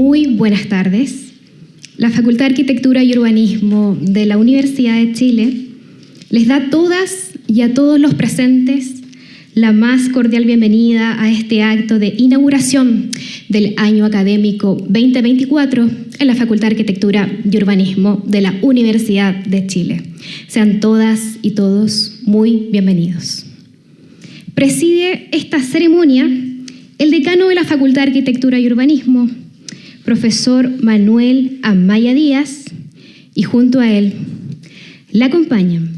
Muy buenas tardes. La Facultad de Arquitectura y Urbanismo de la Universidad de Chile les da a todas y a todos los presentes la más cordial bienvenida a este acto de inauguración del año académico 2024 en la Facultad de Arquitectura y Urbanismo de la Universidad de Chile. Sean todas y todos muy bienvenidos. Preside esta ceremonia el decano de la Facultad de Arquitectura y Urbanismo, profesor Manuel Amaya Díaz, y junto a él la acompañan,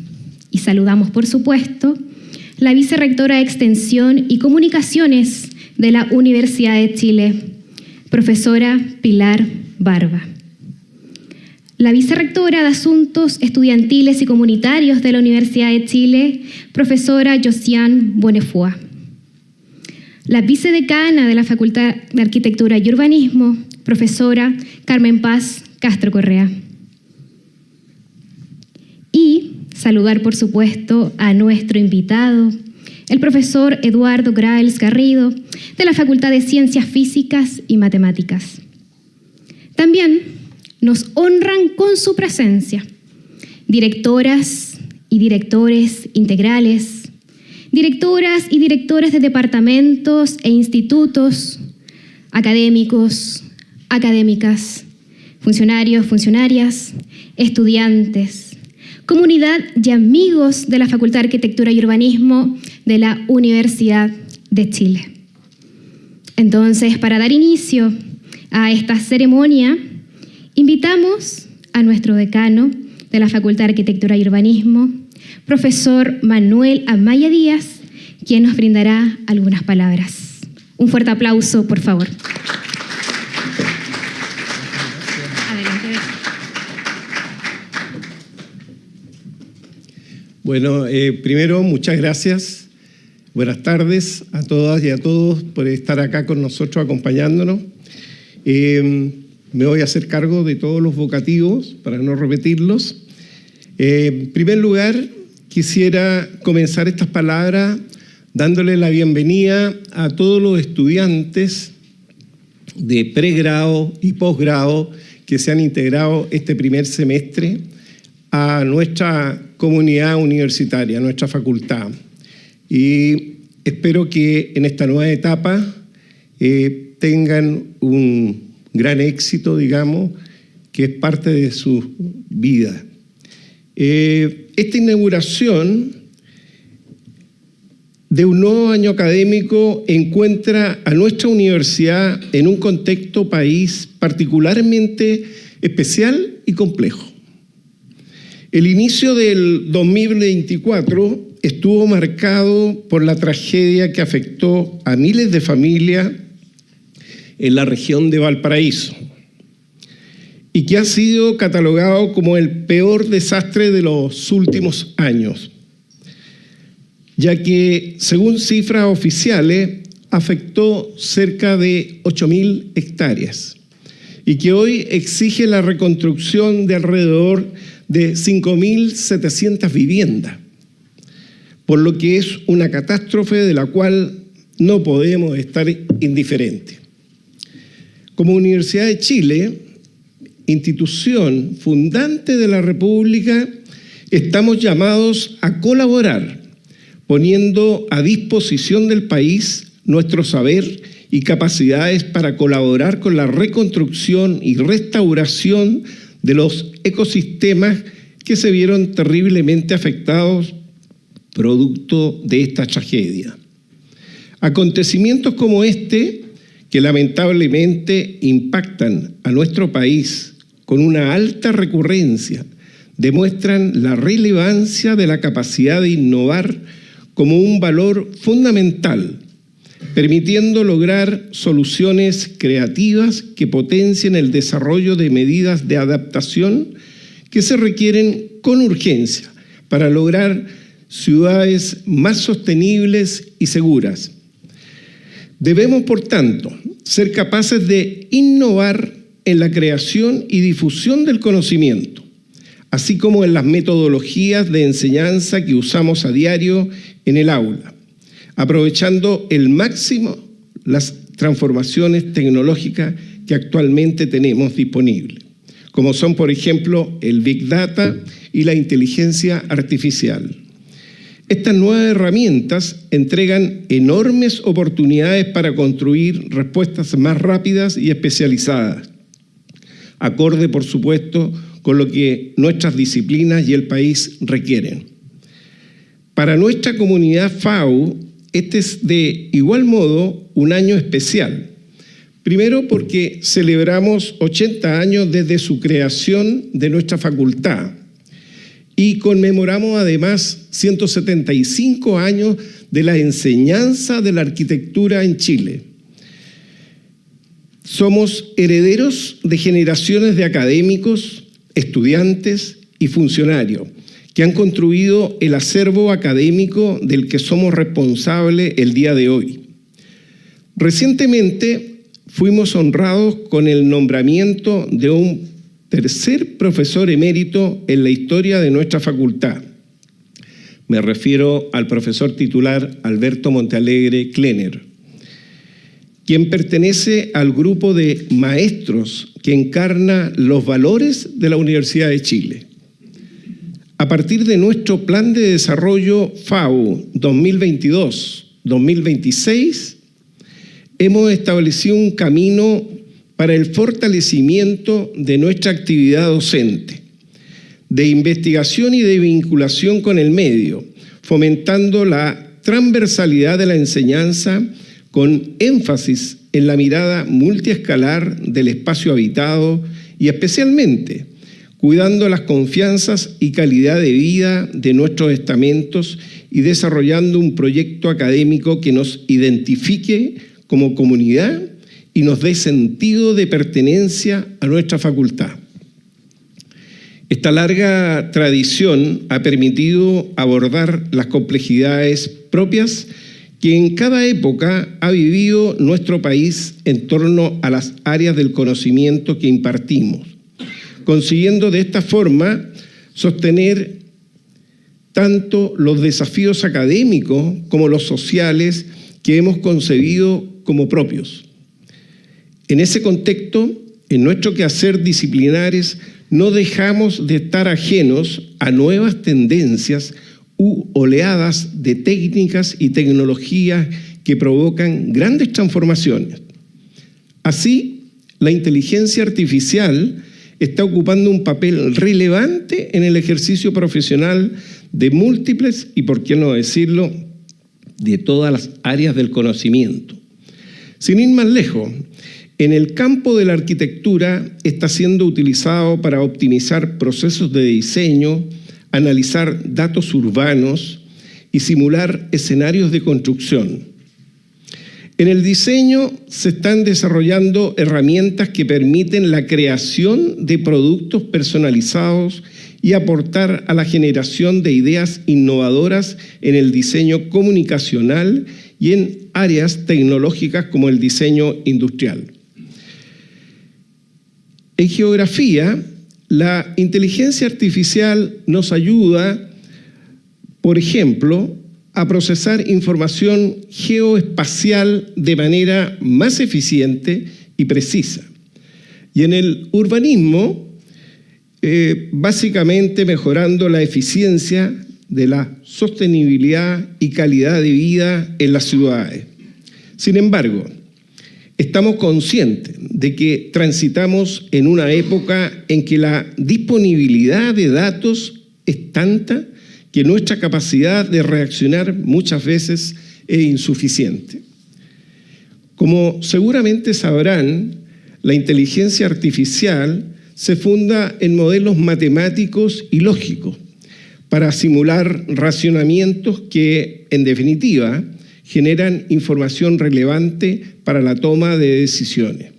y saludamos por supuesto, la vicerrectora de Extensión y Comunicaciones de la Universidad de Chile, profesora Pilar Barba. La vicerrectora de Asuntos Estudiantiles y Comunitarios de la Universidad de Chile, profesora Josiane Bonnefoy. La vicedecana de la Facultad de Arquitectura y Urbanismo, profesora Carmen Paz Castro Correa. Y saludar, por supuesto, a nuestro invitado, el profesor Eduardo Graels Garrido, de la Facultad de Ciencias Físicas y Matemáticas. También nos honran con su presencia directoras y directores integrales, directoras y directores de departamentos e institutos, académicos, académicas, funcionarios, funcionarias, estudiantes, comunidad y amigos de la Facultad de Arquitectura y Urbanismo de la Universidad de Chile. Entonces, para dar inicio a esta ceremonia, invitamos a nuestro decano de la Facultad de Arquitectura y Urbanismo, profesor Manuel Amaya Díaz, quien nos brindará algunas palabras. Un fuerte aplauso, por favor. Bueno, primero, muchas gracias. Buenas tardes a todas y a todos por estar acá con nosotros acompañándonos. Me voy a hacer cargo de todos los vocativos para no repetirlos. En primer lugar, quisiera comenzar estas palabras dándole la bienvenida a todos los estudiantes de pregrado y posgrado que se han integrado este primer semestre a nuestra comunidad universitaria, a nuestra facultad. Y espero que en esta nueva etapa tengan un gran éxito, digamos, que es parte de su vida. Esta inauguración de un nuevo año académico encuentra a nuestra universidad en un contexto país particularmente especial y complejo. El inicio del 2024 estuvo marcado por la tragedia que afectó a miles de familias en la región de Valparaíso y que ha sido catalogado como el peor desastre de los últimos años, ya que, según cifras oficiales, afectó cerca de 8.000 hectáreas y que hoy exige la reconstrucción de alrededor de 5.700 viviendas, por lo que es una catástrofe de la cual no podemos estar indiferentes. Como Universidad de Chile, institución fundante de la República, estamos llamados a colaborar, poniendo a disposición del país nuestro saber y capacidades para colaborar con la reconstrucción y restauración de los ecosistemas que se vieron terriblemente afectados producto de esta tragedia. Acontecimientos como este, que lamentablemente impactan a nuestro país con una alta recurrencia, demuestran la relevancia de la capacidad de innovar como un valor fundamental, permitiendo lograr soluciones creativas que potencien el desarrollo de medidas de adaptación que se requieren con urgencia para lograr ciudades más sostenibles y seguras. Debemos, por tanto, ser capaces de innovar en la creación y difusión del conocimiento, así como en las metodologías de enseñanza que usamos a diario en el aula, aprovechando el máximo las transformaciones tecnológicas que actualmente tenemos disponibles, como son, por ejemplo, el Big Data y la inteligencia artificial. Estas nuevas herramientas entregan enormes oportunidades para construir respuestas más rápidas y especializadas, acorde, por supuesto, con lo que nuestras disciplinas y el país requieren. Para nuestra comunidad FAU, este es de igual modo un año especial. Primero porque celebramos 80 años desde su creación de nuestra facultad y conmemoramos además 175 años de la enseñanza de la arquitectura en Chile. Somos herederos de generaciones de académicos, estudiantes y funcionarios que han construido el acervo académico del que somos responsables el día de hoy. Recientemente fuimos honrados con el nombramiento de un tercer profesor emérito en la historia de nuestra facultad. Me refiero al profesor titular Alberto Montealegre Klenner, quien pertenece al grupo de maestros que encarna los valores de la Universidad de Chile. A partir de nuestro Plan de Desarrollo FAU 2022-2026, hemos establecido un camino para el fortalecimiento de nuestra actividad docente, de investigación y de vinculación con el medio, fomentando la transversalidad de la enseñanza con énfasis en la mirada multiescalar del espacio habitado y especialmente cuidando las confianzas y calidad de vida de nuestros estamentos y desarrollando un proyecto académico que nos identifique como comunidad y nos dé sentido de pertenencia a nuestra facultad. Esta larga tradición ha permitido abordar las complejidades propias que en cada época ha vivido nuestro país en torno a las áreas del conocimiento que impartimos, consiguiendo de esta forma sostener tanto los desafíos académicos como los sociales que hemos concebido como propios. En ese contexto, en nuestro quehacer disciplinares, no dejamos de estar ajenos a nuevas tendencias u oleadas de técnicas y tecnologías que provocan grandes transformaciones. Así, la inteligencia artificial está ocupando un papel relevante en el ejercicio profesional de múltiples y, por qué no decirlo, de todas las áreas del conocimiento. Sin ir más lejos, en el campo de la arquitectura está siendo utilizado para optimizar procesos de diseño, analizar datos urbanos y simular escenarios de construcción. En el diseño se están desarrollando herramientas que permiten la creación de productos personalizados y aportar a la generación de ideas innovadoras en el diseño comunicacional y en áreas tecnológicas como el diseño industrial. En geografía, la inteligencia artificial nos ayuda, por ejemplo, a procesar información geoespacial de manera más eficiente y precisa. Y en el urbanismo, básicamente mejorando la eficiencia de la sostenibilidad y calidad de vida en las ciudades. Sin embargo, estamos conscientes de que transitamos en una época en que la disponibilidad de datos es tanta que nuestra capacidad de reaccionar muchas veces es insuficiente. Como seguramente sabrán, la inteligencia artificial se funda en modelos matemáticos y lógicos para simular racionamientos que, en definitiva, generan información relevante para la toma de decisiones.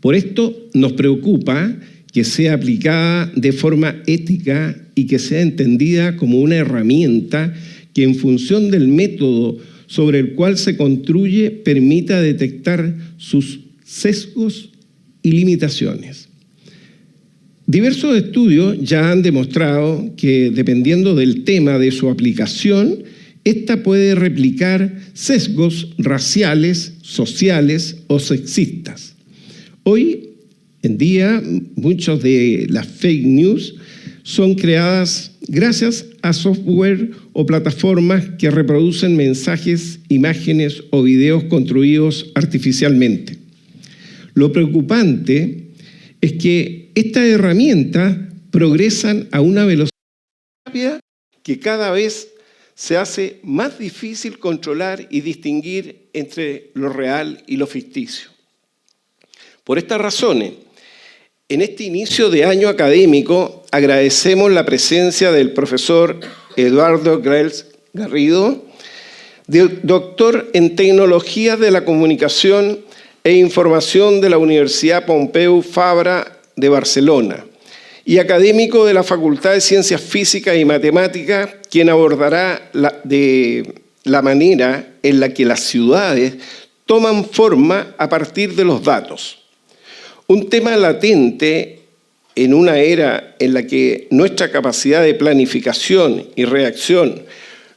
Por esto nos preocupa que sea aplicada de forma ética y que sea entendida como una herramienta que en función del método sobre el cual se construye permita detectar sus sesgos y limitaciones. Diversos estudios ya han demostrado que dependiendo del tema de su aplicación, esta puede replicar sesgos raciales, sociales o sexistas. Hoy en día, muchas de las fake news son creadas gracias a software o plataformas que reproducen mensajes, imágenes o videos construidos artificialmente. Lo preocupante es que estas herramientas progresan a una velocidad rápida que cada vez se hace más difícil controlar y distinguir entre lo real y lo ficticio. Por estas razones, en este inicio de año académico, agradecemos la presencia del profesor Eduardo Graells Garrido, doctor en Tecnologías de la Comunicación e Información de la Universidad Pompeu Fabra de Barcelona, y académico de la Facultad de Ciencias Físicas y Matemáticas, quien abordará la manera en la que las ciudades toman forma a partir de los datos. Un tema latente en una era en la que nuestra capacidad de planificación y reacción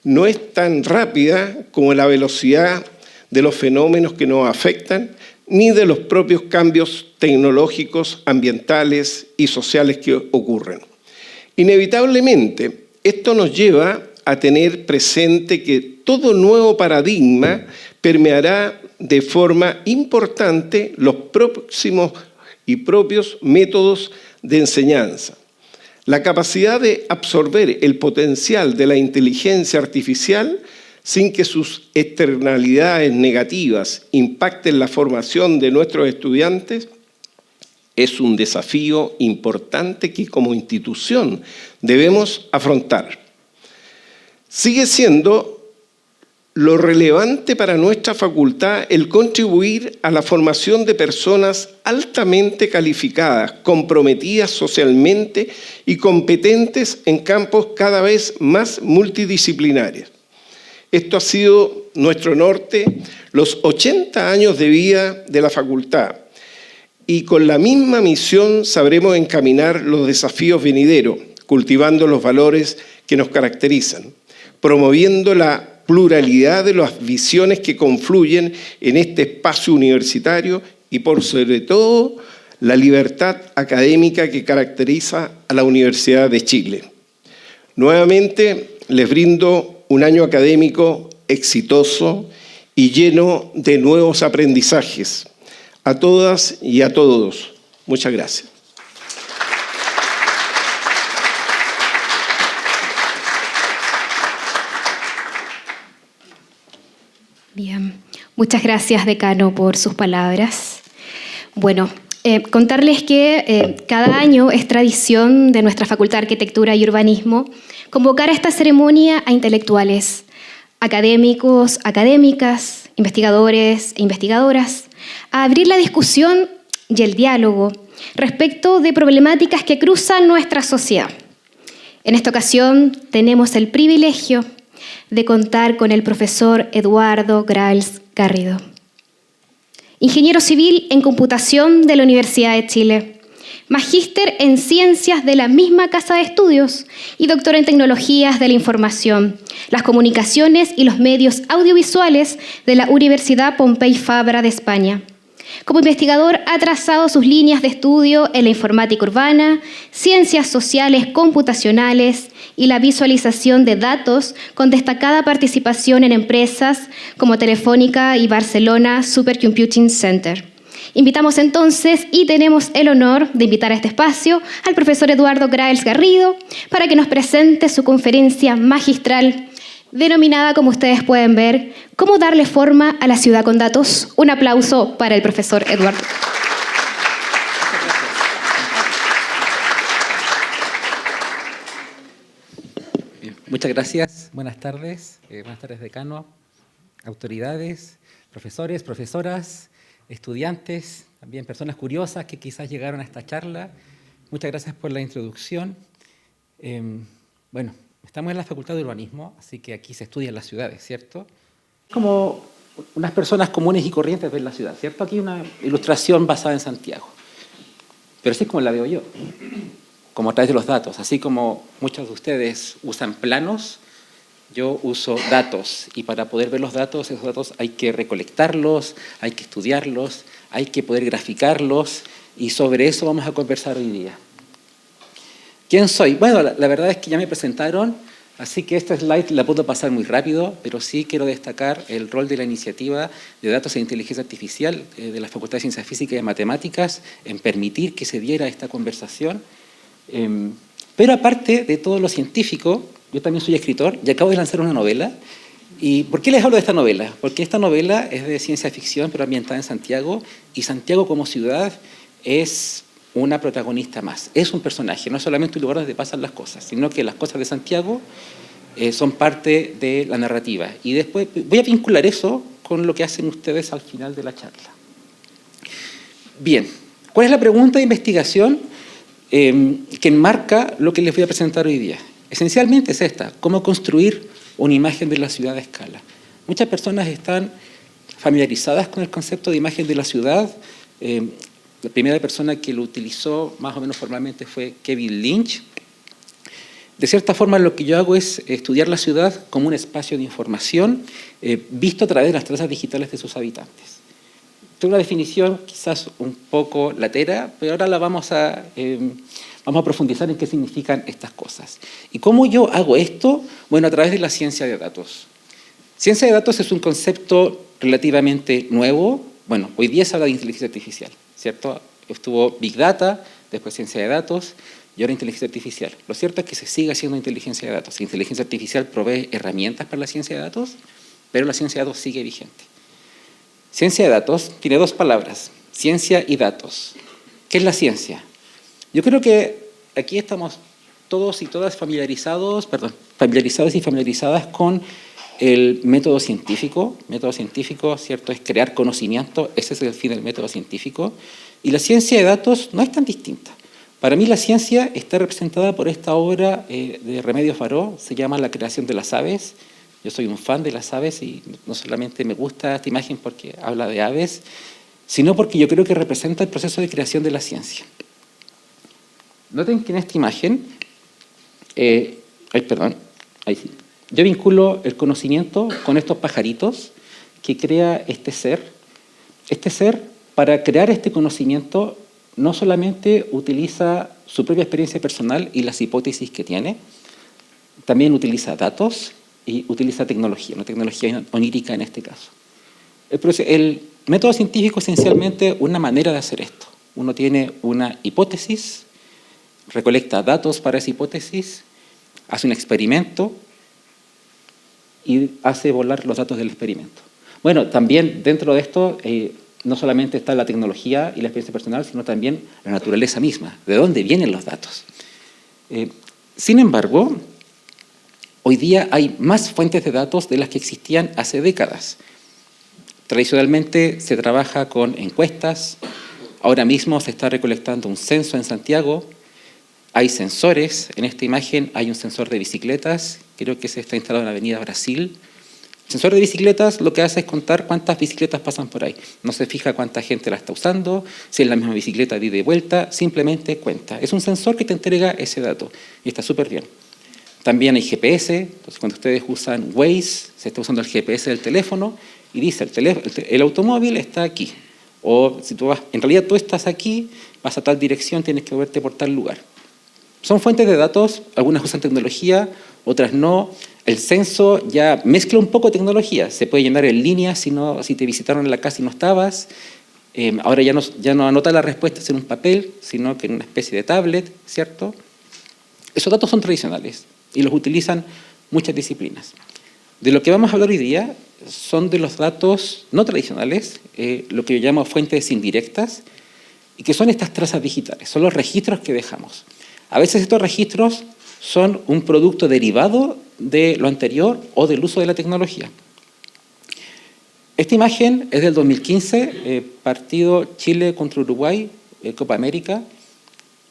no es tan rápida como la velocidad de los fenómenos que nos afectan, ni de los propios cambios tecnológicos, ambientales y sociales que ocurren. Inevitablemente, esto nos lleva a tener presente que todo nuevo paradigma permeará de forma importante los próximos y propios métodos de enseñanza. La capacidad de absorber el potencial de la inteligencia artificial sin que sus externalidades negativas impacten la formación de nuestros estudiantes es un desafío importante que como institución debemos afrontar. Sigue siendo lo relevante para nuestra facultad el contribuir a la formación de personas altamente calificadas, comprometidas socialmente y competentes en campos cada vez más multidisciplinarios. Esto ha sido nuestro norte los 80 años de vida de la facultad y con la misma misión sabremos encaminar los desafíos venideros, cultivando los valores que nos caracterizan, promoviendo la pluralidad de las visiones que confluyen en este espacio universitario y por sobre todo la libertad académica que caracteriza a la Universidad de Chile. Nuevamente les brindo un año académico exitoso y lleno de nuevos aprendizajes. A todas y a todos, muchas gracias. Bien, muchas gracias, decano, por sus palabras. Bueno, contarles que cada año es tradición de nuestra Facultad de Arquitectura y Urbanismo convocar a esta ceremonia a intelectuales, académicos, académicas, investigadores e investigadoras, a abrir la discusión y el diálogo respecto de problemáticas que cruzan nuestra sociedad. En esta ocasión tenemos el privilegio de contar con el profesor Eduardo Graells Garrido, ingeniero civil en computación de la Universidad de Chile, magíster en ciencias de la misma casa de estudios y doctor en tecnologías de la información, las comunicaciones y los medios audiovisuales de la Universidad Pompeu Fabra de España. Como investigador ha trazado sus líneas de estudio en la informática urbana, ciencias sociales computacionales y la visualización de datos con destacada participación en empresas como Telefónica y Barcelona Supercomputing Center. Invitamos entonces y tenemos el honor de invitar a este espacio al profesor Eduardo Graells Garrido para que nos presente su conferencia magistral denominada, como ustedes pueden ver, ¿Cómo darle forma a la ciudad con datos? Un aplauso para el profesor Eduardo. Bien, muchas gracias. Buenas tardes, decano, autoridades, profesores, profesoras, estudiantes, también personas curiosas que quizás llegaron a esta charla. Muchas gracias por la introducción. Bueno, estamos en la Facultad de Urbanismo, así que aquí se estudian las ciudades, ¿cierto? Como unas personas comunes y corrientes ven la ciudad, ¿cierto? Aquí una ilustración basada en Santiago. Pero así es como la veo yo, como a través de los datos. Así como muchos de ustedes usan planos, yo uso datos. Y para poder ver los datos, esos datos hay que recolectarlos, hay que estudiarlos, hay que poder graficarlos, y sobre eso vamos a conversar hoy día. ¿Quién soy? Bueno, la verdad es que ya me presentaron, así que esta slide la puedo pasar muy rápido, pero sí quiero destacar el rol de la iniciativa de datos e inteligencia artificial de la Facultad de Ciencias Físicas y Matemáticas en permitir que se diera esta conversación. Pero aparte de todo lo científico, yo también soy escritor y acabo de lanzar una novela. ¿Y por qué les hablo de esta novela? Porque esta novela es de ciencia ficción, pero ambientada en Santiago, y Santiago como ciudad es una protagonista más, es un personaje, no es solamente un lugar donde pasan las cosas, sino que las cosas de Santiago son parte de la narrativa. Y después voy a vincular eso con lo que hacen ustedes al final de la charla. Bien, ¿cuál es la pregunta de investigación que enmarca lo que les voy a presentar hoy día? Esencialmente es esta: ¿cómo construir una imagen de la ciudad a escala? Muchas personas están familiarizadas con el concepto de imagen de la ciudad. La primera persona que lo utilizó más o menos formalmente fue Kevin Lynch. De cierta forma, lo que yo hago es estudiar la ciudad como un espacio de información visto a través de las trazas digitales de sus habitantes. Tengo una definición quizás un poco latera, pero ahora la vamos a profundizar en qué significan estas cosas. ¿Y cómo yo hago esto? Bueno, a través de la ciencia de datos. Ciencia de datos es un concepto relativamente nuevo. Bueno, hoy día se habla de inteligencia artificial, ¿cierto? Estuvo Big Data, después ciencia de datos y ahora inteligencia artificial. Lo cierto es que se sigue haciendo inteligencia de datos. La inteligencia artificial provee herramientas para la ciencia de datos, pero la ciencia de datos sigue vigente. Ciencia de datos tiene dos palabras: ciencia y datos. ¿Qué es la ciencia? Yo creo que aquí estamos todos y todas familiarizados y familiarizadas con el método científico. Método científico, ¿cierto?, es crear conocimiento, ese es el fin del método científico. Y la ciencia de datos no es tan distinta. Para mí la ciencia está representada por esta obra de Remedios Varó, se llama La creación de las aves. Yo soy un fan de las aves y no solamente me gusta esta imagen porque habla de aves, sino porque yo creo que representa el proceso de creación de la ciencia. Noten que en esta imagen, ahí sí, yo vinculo el conocimiento con estos pajaritos que crea este ser. Este ser, para crear este conocimiento, no solamente utiliza su propia experiencia personal y las hipótesis que tiene, también utiliza datos y utiliza tecnología, una tecnología onírica en este caso. El método científico es esencialmente una manera de hacer esto. Uno tiene una hipótesis, recolecta datos para esa hipótesis, hace un experimento y hace volar los datos del experimento. Bueno, también dentro de esto no solamente está la tecnología y la experiencia personal, sino también la naturaleza misma, de dónde vienen los datos. Sin embargo, hoy día hay más fuentes de datos de las que existían hace décadas. Tradicionalmente se trabaja con encuestas, ahora mismo se está recolectando un censo en Santiago, hay sensores, en esta imagen hay un sensor de bicicletas, creo que se está instalado en la Avenida Brasil. El sensor de bicicletas lo que hace es contar cuántas bicicletas pasan por ahí. No se fija cuánta gente la está usando, si es la misma bicicleta de ida y vuelta, simplemente cuenta. Es un sensor que te entrega ese dato y está súper bien. También hay GPS, entonces cuando ustedes usan Waze, se está usando el GPS del teléfono y dice el automóvil está aquí. O si tú vas, en realidad tú estás aquí, vas a tal dirección, tienes que moverte por tal lugar. Son fuentes de datos, algunas usan tecnología, otras no. El censo ya mezcla un poco tecnología, se puede llenar en línea si te visitaron en la casa y no estabas. Ahora ya no anota las respuestas en un papel, sino que en una especie de tablet, ¿cierto? Esos datos son tradicionales y los utilizan muchas disciplinas. De lo que vamos a hablar hoy día son de los datos no tradicionales, lo que yo llamo fuentes indirectas, y que son estas trazas digitales, son los registros que dejamos. A veces estos registros son un producto derivado de lo anterior o del uso de la tecnología. Esta imagen es del 2015, partido Chile contra Uruguay, Copa América,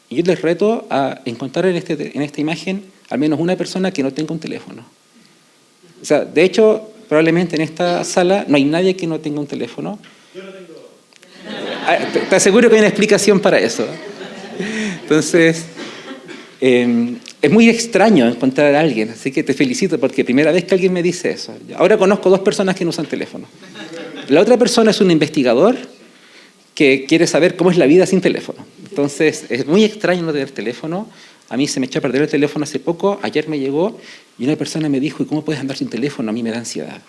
y yo les reto a encontrar en esta imagen al menos una persona que no tenga un teléfono. O sea, de hecho, probablemente en esta sala no hay nadie que no tenga un teléfono. Yo no tengo. Te aseguro que hay una explicación para eso. Entonces, es muy extraño encontrar a alguien, así que te felicito porque primera vez que alguien me dice eso. Ahora conozco 2 personas que no usan teléfono. La otra persona es un investigador que quiere saber cómo es la vida sin teléfono. Entonces, es muy extraño no tener teléfono. A mí se me echó a perder el teléfono hace poco, ayer me llegó y una persona me dijo, ¿y cómo puedes andar sin teléfono? A mí me da ansiedad.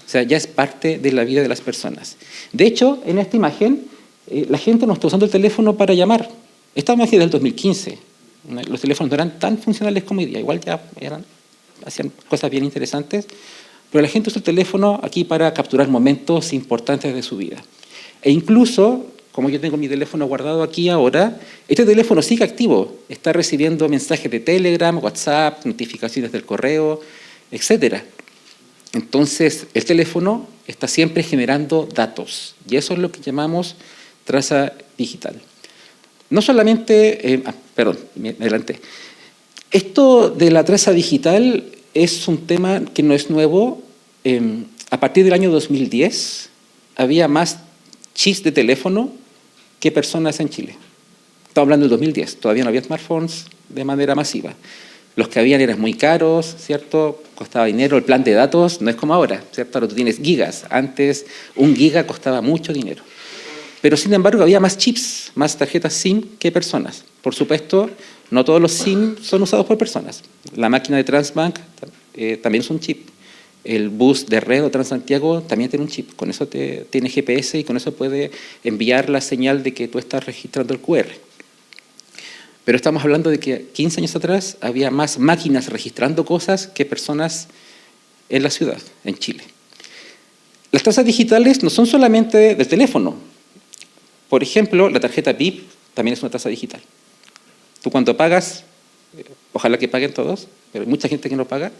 O sea, ya es parte de la vida de las personas. De hecho, en esta imagen, la gente no está usando el teléfono para llamar. Esta imagen es del 2015. Los teléfonos no eran tan funcionales como hoy día. Igual ya hacían cosas bien interesantes. Pero la gente usa el teléfono aquí para capturar momentos importantes de su vida. E incluso, como yo tengo mi teléfono guardado aquí ahora, este teléfono sigue activo. Está recibiendo mensajes de Telegram, WhatsApp, notificaciones del correo, etc. Entonces, el teléfono está siempre generando datos. Y eso es lo que llamamos traza digital. No solamente... perdón, me adelanté. Esto de la traza digital es un tema que no es nuevo. A partir del año 2010 había más chips de teléfono que personas en Chile. Estamos hablando del 2010, todavía no había smartphones de manera masiva. Los que habían eran muy caros, ¿cierto? Costaba dinero, el plan de datos no es como ahora, ¿cierto? Ahora tú tienes gigas, antes 1 giga costaba mucho dinero. Pero sin embargo había más chips, más tarjetas SIM que personas. Por supuesto, no todos los SIM son usados por personas. La máquina de Transbank también es un chip. El bus de Red o Transantiago también tiene un chip. Con eso tiene GPS y con eso puede enviar la señal de que tú estás registrando el QR. Pero estamos hablando de que 15 años atrás había más máquinas registrando cosas que personas en la ciudad, en Chile. Las trazas digitales no son solamente del teléfono. Por ejemplo, la tarjeta VIP también es una traza digital. Tú cuando pagas, ojalá que paguen todos, pero hay mucha gente que no paga,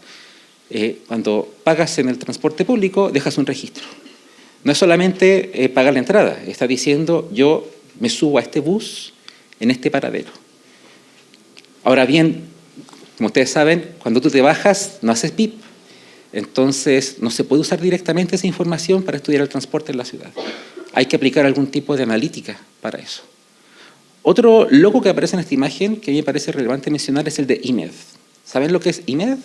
cuando pagas en el transporte público, dejas un registro. No es solamente pagar la entrada, está diciendo yo me subo a este bus en este paradero. Ahora bien, como ustedes saben, cuando tú te bajas no haces pip, entonces no se puede usar directamente esa información para estudiar el transporte en la ciudad. Hay que aplicar algún tipo de analítica para eso. Otro logo que aparece en esta imagen que a mí me parece relevante mencionar es el de IMED. ¿Saben lo que es IMED?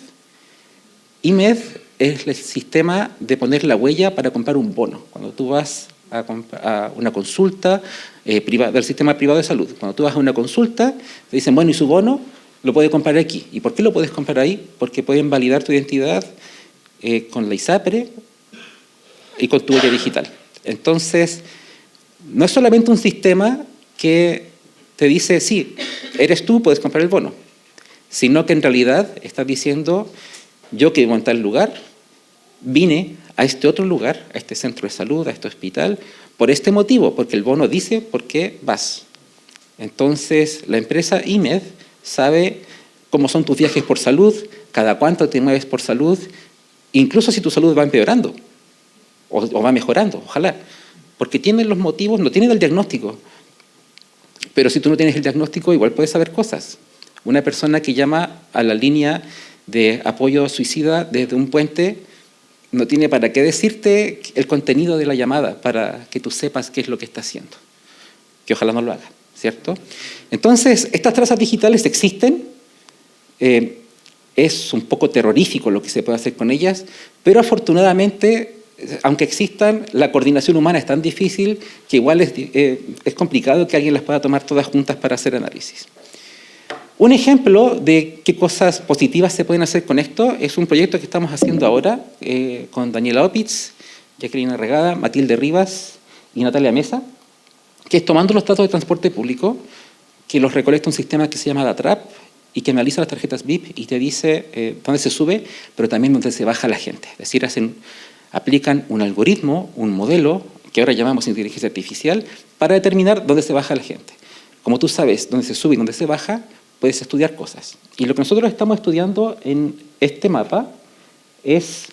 IMED es el sistema de poner la huella para comprar un bono. Cuando tú vas a una consulta del sistema privado de salud, cuando tú vas a una consulta, te dicen, bueno, ¿y su bono? Lo puede comprar aquí. ¿Y por qué lo puedes comprar ahí? Porque pueden validar tu identidad con la ISAPRE y con tu huella digital. Entonces, no es solamente un sistema que te dice, sí, eres tú, puedes comprar el bono, sino que en realidad estás diciendo, yo que vivo en tal lugar, vine a este otro lugar, a este centro de salud, a este hospital, por este motivo, porque el bono dice por qué vas. Entonces, la empresa IMED sabe cómo son tus viajes por salud, cada cuánto te mueves por salud, incluso si tu salud va empeorando o va mejorando, ojalá, porque tienen los motivos, no tienen el diagnóstico, pero si tú no tienes el diagnóstico, igual puedes saber cosas. Una persona que llama a la línea de apoyo suicida desde un puente no tiene para qué decirte el contenido de la llamada para que tú sepas qué es lo que está haciendo. Que ojalá no lo haga, ¿cierto? Entonces, estas trazas digitales existen. Es un poco terrorífico lo que se puede hacer con ellas, pero afortunadamente, aunque existan, la coordinación humana es tan difícil que igual es complicado que alguien las pueda tomar todas juntas para hacer análisis. Un ejemplo de qué cosas positivas se pueden hacer con esto es un proyecto que estamos haciendo ahora con Daniela Opitz, Jacqueline Regada, Matilde Rivas y Natalia Mesa, que es tomando los datos de transporte público, que los recolecta un sistema que se llama DATRAP y que analiza las tarjetas VIP y te dice dónde se sube, pero también dónde se baja la gente. Es decir, aplican un algoritmo, un modelo, que ahora llamamos inteligencia artificial, para determinar dónde se baja la gente. Como tú sabes dónde se sube y dónde se baja, puedes estudiar cosas. Y lo que nosotros estamos estudiando en este mapa es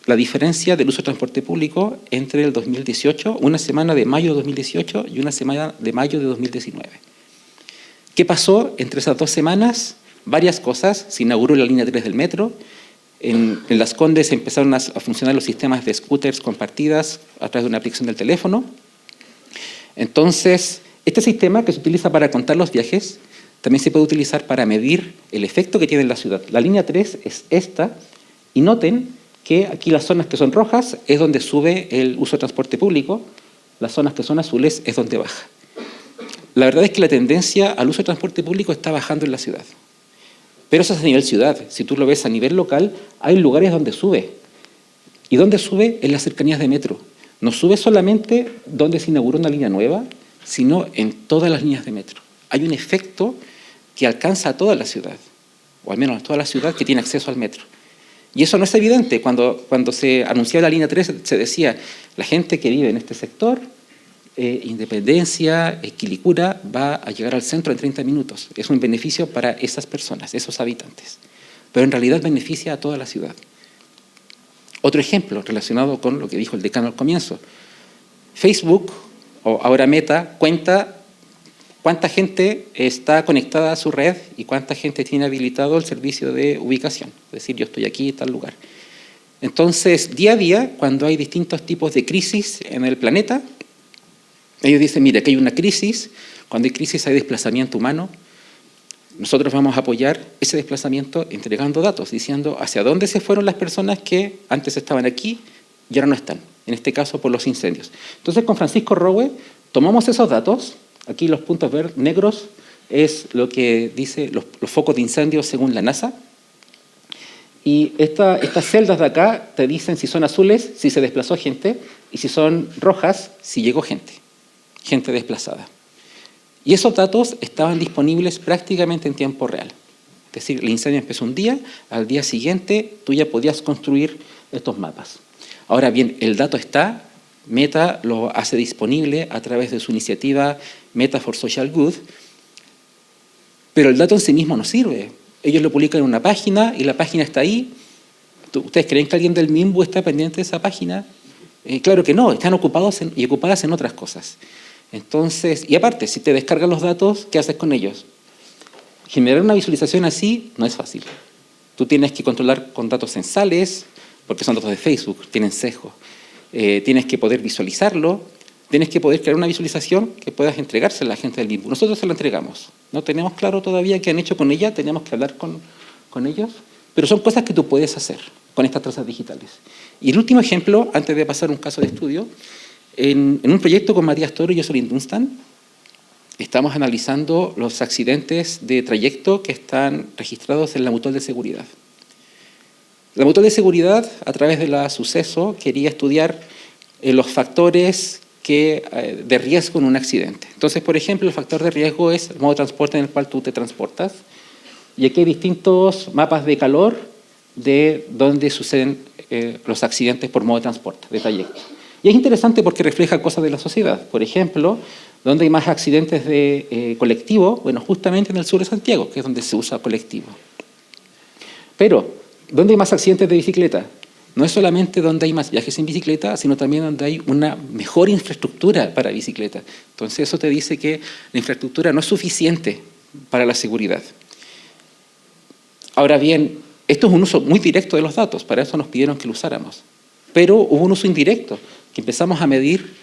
la diferencia del uso de transporte público entre el 2018, una semana de mayo de 2018 y una semana de mayo de 2019. ¿Qué pasó entre esas 2 semanas? Varias cosas. Se inauguró la línea 3 del metro. En Las Condes empezaron a funcionar los sistemas de scooters compartidas a través de una aplicación del teléfono. Entonces, este sistema que se utiliza para contar los viajes también se puede utilizar para medir el efecto que tiene en la ciudad. La línea 3 es esta, y noten que aquí las zonas que son rojas es donde sube el uso de transporte público, las zonas que son azules es donde baja. La verdad es que la tendencia al uso de transporte público está bajando en la ciudad. Pero eso es a nivel ciudad. Si tú lo ves a nivel local, hay lugares donde sube. ¿Y dónde sube? En las cercanías de metro. No sube solamente donde se inauguró una línea nueva, sino en todas las líneas de metro. Hay un efecto que alcanza a toda la ciudad, o al menos a toda la ciudad que tiene acceso al metro. Y eso no es evidente. Cuando se anunciaba la línea 3, se decía, la gente que vive en este sector, Independencia, Quilicura, va a llegar al centro en 30 minutos. Es un beneficio para esas personas, esos habitantes. Pero en realidad beneficia a toda la ciudad. Otro ejemplo relacionado con lo que dijo el decano al comienzo. Facebook, o ahora Meta, cuenta cuánta gente está conectada a su red y cuánta gente tiene habilitado el servicio de ubicación. Es decir, yo estoy aquí en tal lugar. Entonces, día a día, cuando hay distintos tipos de crisis en el planeta, ellos dicen, mira, aquí hay una crisis, cuando hay crisis hay desplazamiento humano, nosotros vamos a apoyar ese desplazamiento entregando datos, diciendo hacia dónde se fueron las personas que antes estaban aquí y ahora no están, en este caso por los incendios. Entonces, con Francisco Rowe tomamos esos datos, aquí los puntos negros es lo que dice los focos de incendios según la NASA, y estas celdas de acá te dicen si son azules, si se desplazó gente, y si son rojas, si llegó gente desplazada. Y esos datos estaban disponibles prácticamente en tiempo real. Es decir, el incendio empezó un día, al día siguiente tú ya podías construir estos mapas. Ahora bien, el dato está, Meta lo hace disponible a través de su iniciativa Meta for Social Good, pero el dato en sí mismo no sirve. Ellos lo publican en una página y la página está ahí. ¿Ustedes creen que alguien del MIMBU está pendiente de esa página? Claro que no, están ocupadas en otras cosas. Entonces, y aparte, si te descargan los datos, ¿qué haces con ellos? Generar una visualización así no es fácil. Tú tienes que controlar con datos censales, porque son datos de Facebook, tienen sesgo. Tienes que poder visualizarlo, tienes que poder crear una visualización que puedas entregarse a la gente del MIMBU. Nosotros se la entregamos. No tenemos claro todavía qué han hecho con ella, tenemos que hablar con ellos, pero son cosas que tú puedes hacer con estas trazas digitales. Y el último ejemplo, antes de pasar a un caso de estudio, en un proyecto con Matías Toro y Jocelyn Dunstan, estamos analizando los accidentes de trayecto que están registrados en la Mutual de Seguridad. La Mutual de Seguridad, a través de la Suceso, quería estudiar los factores de riesgo en un accidente. Entonces, por ejemplo, el factor de riesgo es el modo de transporte en el cual tú te transportas. Y aquí hay distintos mapas de calor de donde suceden los accidentes por modo de transporte, de trayecto. Y es interesante porque refleja cosas de la sociedad. Por ejemplo, ¿dónde hay más accidentes de colectivo? Bueno, justamente en el sur de Santiago, que es donde se usa colectivo. Pero, ¿dónde hay más accidentes de bicicleta? No es solamente donde hay más viajes en bicicleta, sino también donde hay una mejor infraestructura para bicicleta. Entonces, eso te dice que la infraestructura no es suficiente para la seguridad. Ahora bien, esto es un uso muy directo de los datos, para eso nos pidieron que lo usáramos. Pero hubo un uso indirecto, que empezamos a medir,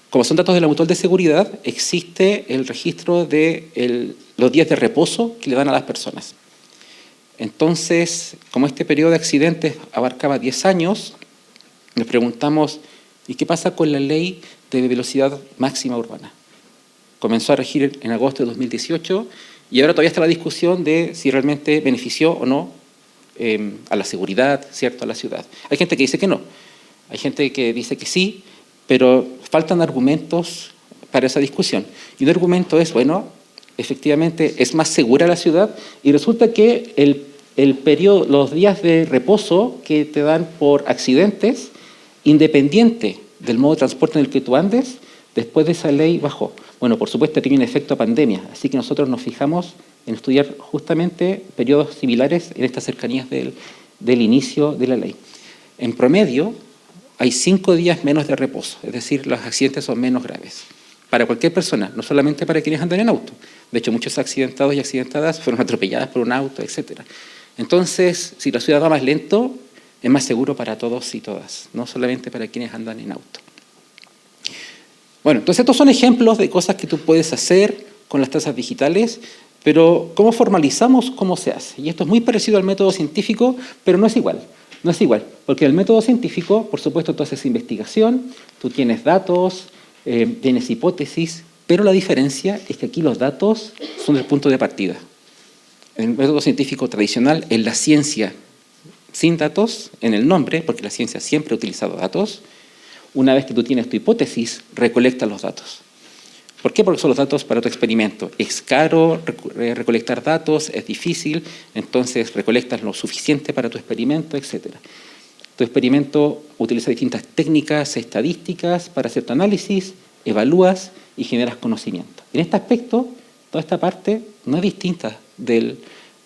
como son datos de la Mutual de Seguridad, existe el registro de los días de reposo que le dan a las personas. Entonces, como este periodo de accidentes abarcaba 10 años, nos preguntamos, ¿y qué pasa con la ley de velocidad máxima urbana? Comenzó a regir en agosto de 2018 y ahora todavía está la discusión de si realmente benefició o no a la seguridad, ¿cierto?, a la ciudad. Hay gente que dice que no, hay gente que dice que sí, pero faltan argumentos para esa discusión. Y un argumento es, bueno, efectivamente es más segura la ciudad y resulta que el periodo, los días de reposo que te dan por accidentes, independiente del modo de transporte en el que tú andes, después de esa ley bajó. Bueno, por supuesto tiene un efecto pandemia, así que nosotros nos fijamos en estudiar justamente periodos similares en estas cercanías del inicio de la ley. En promedio hay 5 días menos de reposo, es decir, los accidentes son menos graves. Para cualquier persona, no solamente para quienes andan en auto. De hecho, muchos accidentados y accidentadas fueron atropelladas por un auto, etc. Entonces, si la ciudad va más lento, es más seguro para todos y todas, no solamente para quienes andan en auto. Bueno, entonces estos son ejemplos de cosas que tú puedes hacer con las trazas digitales, pero ¿cómo formalizamos cómo se hace? Y esto es muy parecido al método científico, pero no es igual. No es igual, porque el método científico, por supuesto, tú haces investigación, tú tienes datos, tienes hipótesis, pero la diferencia es que aquí los datos son el punto de partida. En el método científico tradicional, en la ciencia sin datos, en el nombre, porque la ciencia siempre ha utilizado datos, una vez que tú tienes tu hipótesis, recolectas los datos. ¿Por qué? Porque son los datos para tu experimento. Es caro recolectar datos, es difícil, entonces recolectas lo suficiente para tu experimento, etc. Tu experimento utiliza distintas técnicas estadísticas para hacer tu análisis, evalúas y generas conocimiento. En este aspecto, toda esta parte no es distinta del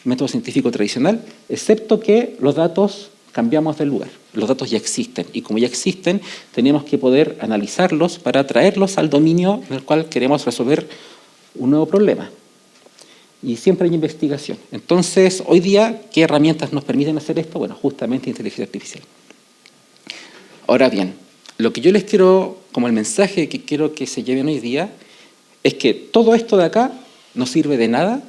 método científico tradicional, excepto que los datos cambiamos de lugar. Los datos ya existen y como ya existen, tenemos que poder analizarlos para traerlos al dominio en el cual queremos resolver un nuevo problema. Y siempre hay investigación. Entonces, hoy día, ¿qué herramientas nos permiten hacer esto? Bueno, justamente inteligencia artificial. Ahora bien, lo que yo les quiero, como el mensaje que quiero que se lleven hoy día, es que todo esto de acá no sirve de nada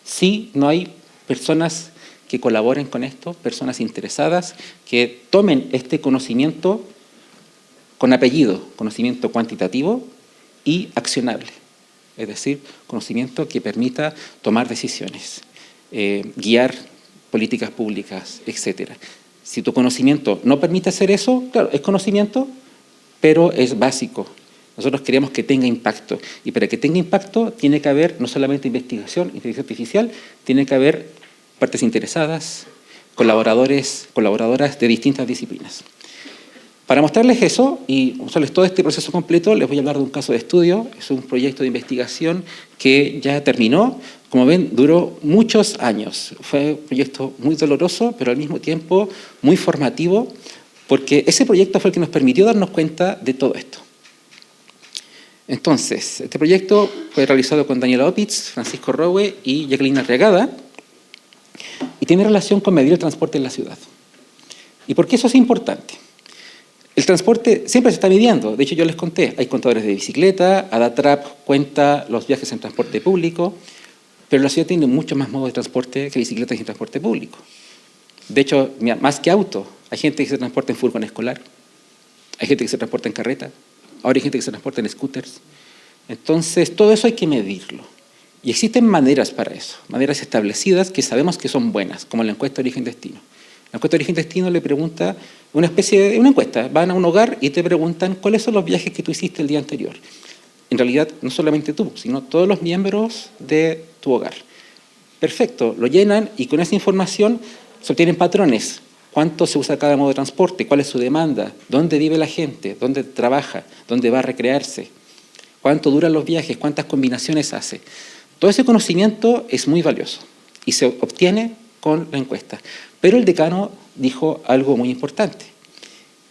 si no hay personas que colaboren con esto, personas interesadas, que tomen este conocimiento con apellido, conocimiento cuantitativo y accionable. Es decir, conocimiento que permita tomar decisiones, guiar políticas públicas, etc. Si tu conocimiento no permite hacer eso, claro, es conocimiento, pero es básico. Nosotros queremos que tenga impacto. Y para que tenga impacto tiene que haber no solamente investigación, inteligencia artificial, tiene que haber partes interesadas, colaboradoras de distintas disciplinas. Para mostrarles eso y mostrarles todo este proceso completo, les voy a hablar de un caso de estudio. Es un proyecto de investigación que ya terminó. Como ven, duró muchos años. Fue un proyecto muy doloroso, pero al mismo tiempo muy formativo, porque ese proyecto fue el que nos permitió darnos cuenta de todo esto. Entonces, este proyecto fue realizado con Daniela Opitz, Francisco Rowe y Jacqueline Arriagada y tiene relación con medir el transporte en la ciudad. ¿Y por qué eso es importante? El transporte siempre se está midiendo. De hecho, yo les conté, hay contadores de bicicleta, Adatrap cuenta los viajes en transporte público, pero la ciudad tiene muchos más modos de transporte que bicicletas y transporte público. De hecho, más que auto, hay gente que se transporta en furgón escolar, hay gente que se transporta en carreta, ahora hay gente que se transporta en scooters. Entonces, todo eso hay que medirlo. Y existen maneras para eso, maneras establecidas que sabemos que son buenas, como la encuesta de origen-destino. La encuesta de origen-destino le pregunta, una encuesta, van a un hogar y te preguntan cuáles son los viajes que tú hiciste el día anterior. En realidad, no solamente tú, sino todos los miembros de tu hogar. Perfecto, lo llenan y con esa información se obtienen patrones. ¿Cuánto se usa cada modo de transporte? ¿Cuál es su demanda? ¿Dónde vive la gente? ¿Dónde trabaja? ¿Dónde va a recrearse? ¿Cuánto duran los viajes? ¿Cuántas combinaciones hace? Todo ese conocimiento es muy valioso y se obtiene con la encuesta. Pero el decano dijo algo muy importante.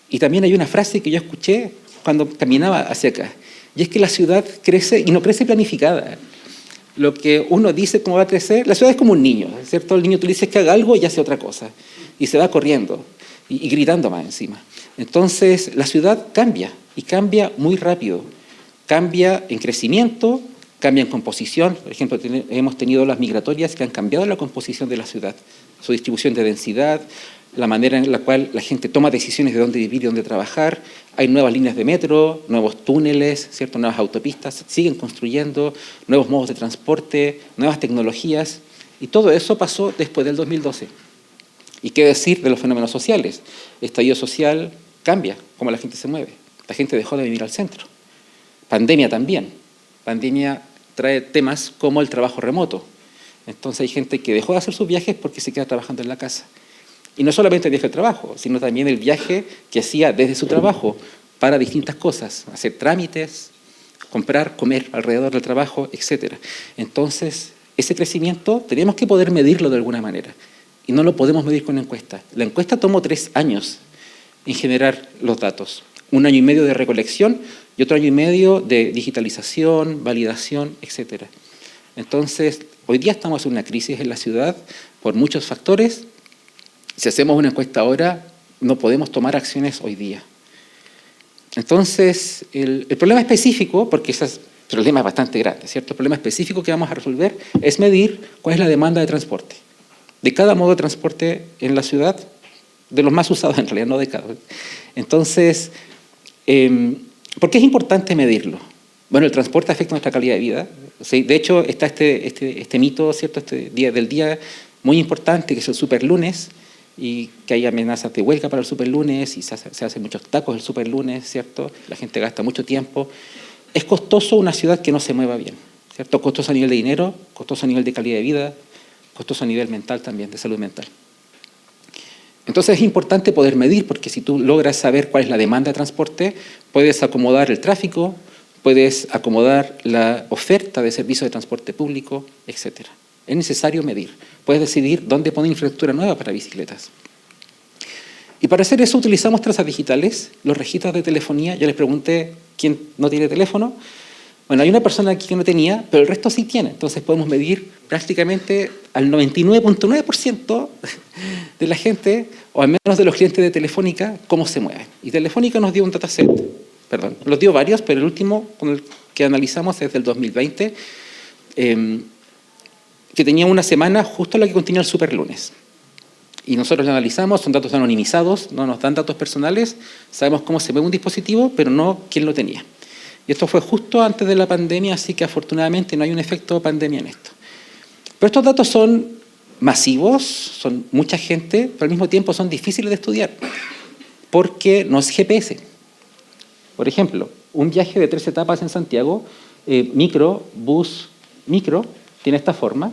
Y también hay una frase que yo escuché cuando caminaba hacia acá. Y es que la ciudad crece y no crece planificada. Lo que uno dice cómo va a crecer, la ciudad es como un niño, ¿cierto? El niño tú le dices que haga algo y hace otra cosa. Y se va corriendo y gritando más encima. Entonces, la ciudad cambia y cambia muy rápido. Cambia en crecimiento, cambia en composición. Por ejemplo, hemos tenido las migratorias que han cambiado la composición de la ciudad, su distribución de densidad, la manera en la cual la gente toma decisiones de dónde vivir y dónde trabajar. Hay nuevas líneas de metro, nuevos túneles, ¿cierto? Nuevas autopistas, siguen construyendo, nuevos modos de transporte, nuevas tecnologías. Y todo eso pasó después del 2012. ¿Y qué decir de los fenómenos sociales? El estallido social cambia cómo la gente se mueve. La gente dejó de vivir al centro. Pandemia también. Pandemia trae temas como el trabajo remoto. Entonces hay gente que dejó de hacer sus viajes porque se queda trabajando en la casa. Y no solamente el viaje al trabajo, sino también el viaje que hacía desde su trabajo para distintas cosas, hacer trámites, comprar, comer alrededor del trabajo, etc. Entonces, ese crecimiento tenemos que poder medirlo de alguna manera. Y no lo podemos medir con la encuesta. La encuesta tomó 3 años en generar los datos. 1 año y medio de recolección y otro año y medio de digitalización, validación, etc. Entonces, hoy día estamos en una crisis en la ciudad por muchos factores. Si hacemos una encuesta ahora, no podemos tomar acciones hoy día. Entonces, el problema específico, porque ese problema es bastante grande, ¿cierto? El problema específico que vamos a resolver es medir cuál es la demanda de transporte. De cada modo de transporte en la ciudad, de los más usados en realidad, no de cada. Entonces, ¿Por qué es importante medirlo? Bueno, el transporte afecta nuestra calidad de vida. Sí, de hecho, está este mito, ¿cierto? Este día muy importante, que es el superlunes, y que hay amenazas de huelga para el superlunes, y se hacen muchos tacos el superlunes, ¿cierto? La gente gasta mucho tiempo. Es costoso una ciudad que no se mueva bien, ¿cierto? Costoso a nivel de dinero, costoso a nivel de calidad de vida, costoso a nivel mental también, de salud mental. Entonces es importante poder medir, porque si tú logras saber cuál es la demanda de transporte, puedes acomodar el tráfico, puedes acomodar la oferta de servicios de transporte público, etc. Es necesario medir. Puedes decidir dónde poner infraestructura nueva para bicicletas. Y para hacer eso utilizamos trazas digitales, los registros de telefonía. Yo les pregunté quién no tiene teléfono. Bueno, hay una persona aquí que no tenía, pero el resto sí tiene. Entonces podemos medir prácticamente al 99.9% de la gente, o al menos de los clientes de Telefónica, cómo se mueven. Y Telefónica nos dio un dataset, nos dio varios, pero el último con el que analizamos es del 2020, que tenía una semana justo la que contenía el superlunes. Y nosotros lo analizamos, son datos anonimizados, no nos dan datos personales, sabemos cómo se mueve un dispositivo, pero no quién lo tenía. Y esto fue justo antes de la pandemia, así que afortunadamente no hay un efecto pandemia en esto. Pero estos datos son masivos, son mucha gente, pero al mismo tiempo son difíciles de estudiar, porque no es GPS. Por ejemplo, un viaje de 3 etapas en Santiago, micro, bus, micro, tiene esta forma,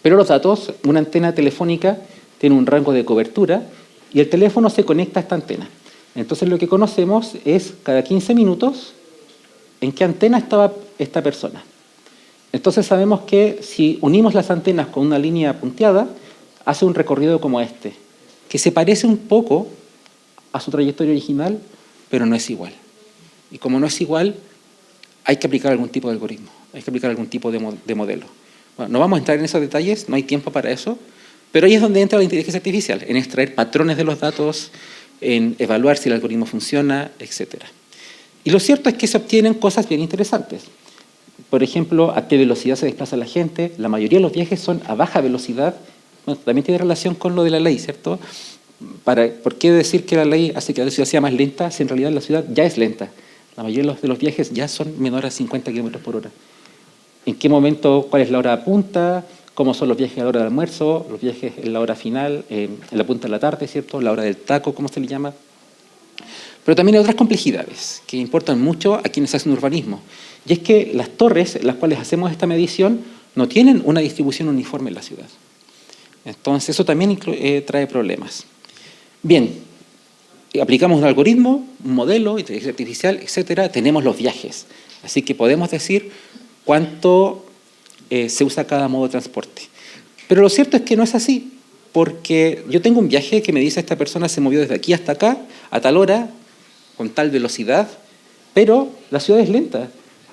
pero los datos, una antena telefónica tiene un rango de cobertura y el teléfono se conecta a esta antena. Entonces lo que conocemos es cada 15 minutos en qué antena estaba esta persona. Entonces sabemos que si unimos las antenas con una línea punteada, hace un recorrido como este, que se parece un poco a su trayectoria original, pero no es igual. Y como no es igual, hay que aplicar algún tipo de algoritmo, hay que aplicar algún tipo de modelo. Bueno, no vamos a entrar en esos detalles, no hay tiempo para eso, pero ahí es donde entra la inteligencia artificial, en extraer patrones de los datos, en evaluar si el algoritmo funciona, etc. Y lo cierto es que se obtienen cosas bien interesantes. Por ejemplo, a qué velocidad se desplaza la gente. La mayoría de los viajes son a baja velocidad. Bueno, también tiene relación con lo de la ley, ¿cierto? ¿Por qué decir que la ley hace que la ciudad sea más lenta si en realidad la ciudad ya es lenta? La mayoría de los viajes ya son menores a 50 kilómetros por hora. ¿En qué momento, cuál es la hora punta? ¿Cómo son los viajes a la hora del almuerzo? Los viajes en la hora final, en la punta de la tarde, ¿cierto? La hora del taco, ¿cómo se le llama? Pero también hay otras complejidades que importan mucho a quienes hacen urbanismo. Y es que las torres en las cuales hacemos esta medición no tienen una distribución uniforme en la ciudad. Entonces eso también trae problemas. Bien, aplicamos un algoritmo, un modelo, inteligencia artificial, etcétera. Tenemos los viajes. Así que podemos decir cuánto se usa cada modo de transporte. Pero lo cierto es que no es así, porque yo tengo un viaje que me dice esta persona se movió desde aquí hasta acá, a tal hora, con tal velocidad, pero la ciudad es lenta.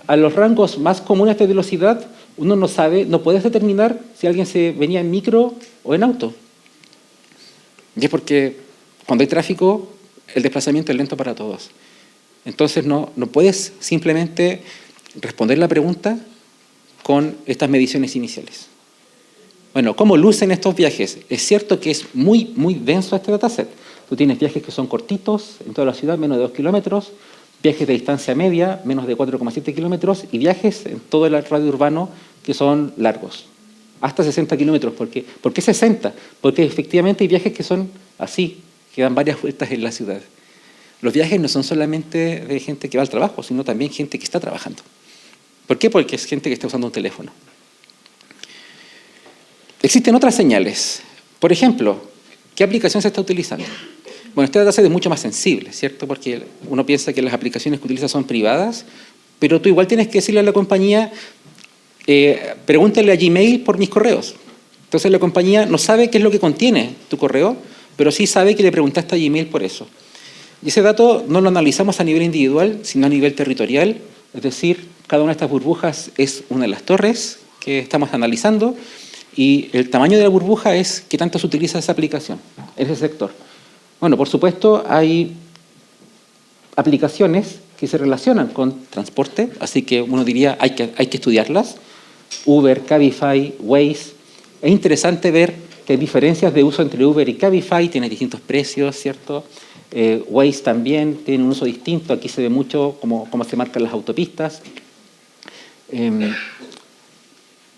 A los rangos más comunes de velocidad, uno no sabe, no puedes determinar si alguien se venía en micro o en auto. Y es porque cuando hay tráfico, el desplazamiento es lento para todos. Entonces no puedes simplemente responder la pregunta con estas mediciones iniciales. Bueno, ¿cómo lucen estos viajes? Es cierto que es muy, muy denso este dataset. Tú tienes viajes que son cortitos en toda la ciudad, menos de 2 kilómetros, viajes de distancia media, menos de 4,7 kilómetros, y viajes en todo el radio urbano que son largos, hasta 60 kilómetros. ¿Por qué 60? Porque efectivamente hay viajes que son así, que dan varias vueltas en la ciudad. Los viajes no son solamente de gente que va al trabajo, sino también gente que está trabajando. ¿Por qué? Porque es gente que está usando un teléfono. Existen otras señales. Por ejemplo, ¿qué aplicación se está utilizando? Bueno, este dataset es mucho más sensible, ¿cierto? Porque uno piensa que las aplicaciones que utiliza son privadas, pero tú igual tienes que decirle a la compañía, pregúntale a Gmail por mis correos. Entonces la compañía no sabe qué es lo que contiene tu correo, pero sí sabe que le preguntaste a Gmail por eso. Y ese dato no lo analizamos a nivel individual, sino a nivel territorial, es decir, cada una de estas burbujas es una de las torres que estamos analizando y el tamaño de la burbuja es qué tanto se utiliza esa aplicación en ese sector. Bueno, por supuesto, hay aplicaciones que se relacionan con transporte, así que uno diría hay que estudiarlas. Uber, Cabify, Waze. Es interesante ver que hay diferencias de uso entre Uber y Cabify, tienen distintos precios, ¿cierto? Waze también tiene un uso distinto. Aquí se ve mucho cómo se marcan las autopistas.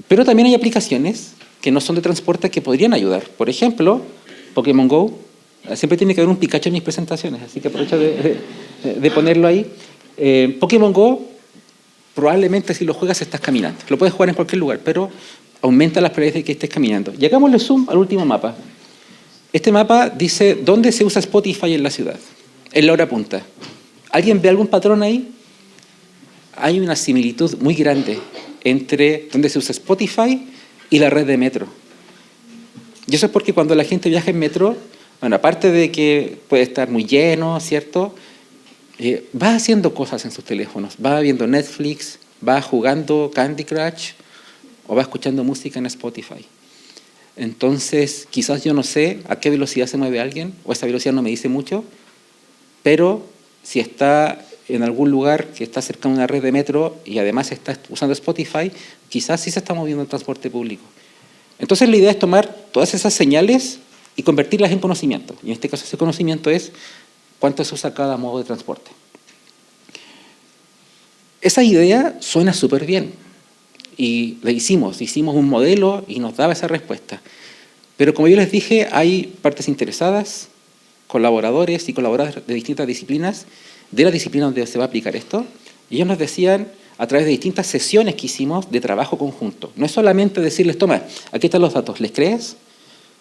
Pero también hay aplicaciones que no son de transporte que podrían ayudar. Por ejemplo, Pokémon Go. Siempre tiene que haber un Pikachu en mis presentaciones, así que aprovecho de ponerlo ahí. Pokémon Go, probablemente si lo juegas estás caminando. Lo puedes jugar en cualquier lugar, pero aumenta las probabilidades de que estés caminando. Y hagámosle zoom al último mapa. Este mapa dice dónde se usa Spotify en la ciudad, en la hora punta. ¿Alguien ve algún patrón ahí? Hay una similitud muy grande entre dónde se usa Spotify y la red de metro. Y eso es porque cuando la gente viaja en metro, bueno, aparte de que puede estar muy lleno, ¿cierto? Va haciendo cosas en sus teléfonos. Va viendo Netflix, va jugando Candy Crush o va escuchando música en Spotify. Entonces, quizás yo no sé a qué velocidad se mueve alguien, o esa velocidad no me dice mucho, pero si está en algún lugar que está cerca de una red de metro y además está usando Spotify, quizás sí se está moviendo en transporte público. Entonces, la idea es tomar todas esas señales y convertirlas en conocimiento. Y en este caso ese conocimiento es cuánto se usa cada modo de transporte. Esa idea suena súper bien y la hicimos un modelo y nos daba esa respuesta. Pero como yo les dije, hay partes interesadas, colaboradores y colaboradoras de distintas disciplinas, de la disciplina donde se va a aplicar esto, y ellos nos decían, a través de distintas sesiones que hicimos de trabajo conjunto, no es solamente decirles, toma, aquí están los datos, ¿les crees?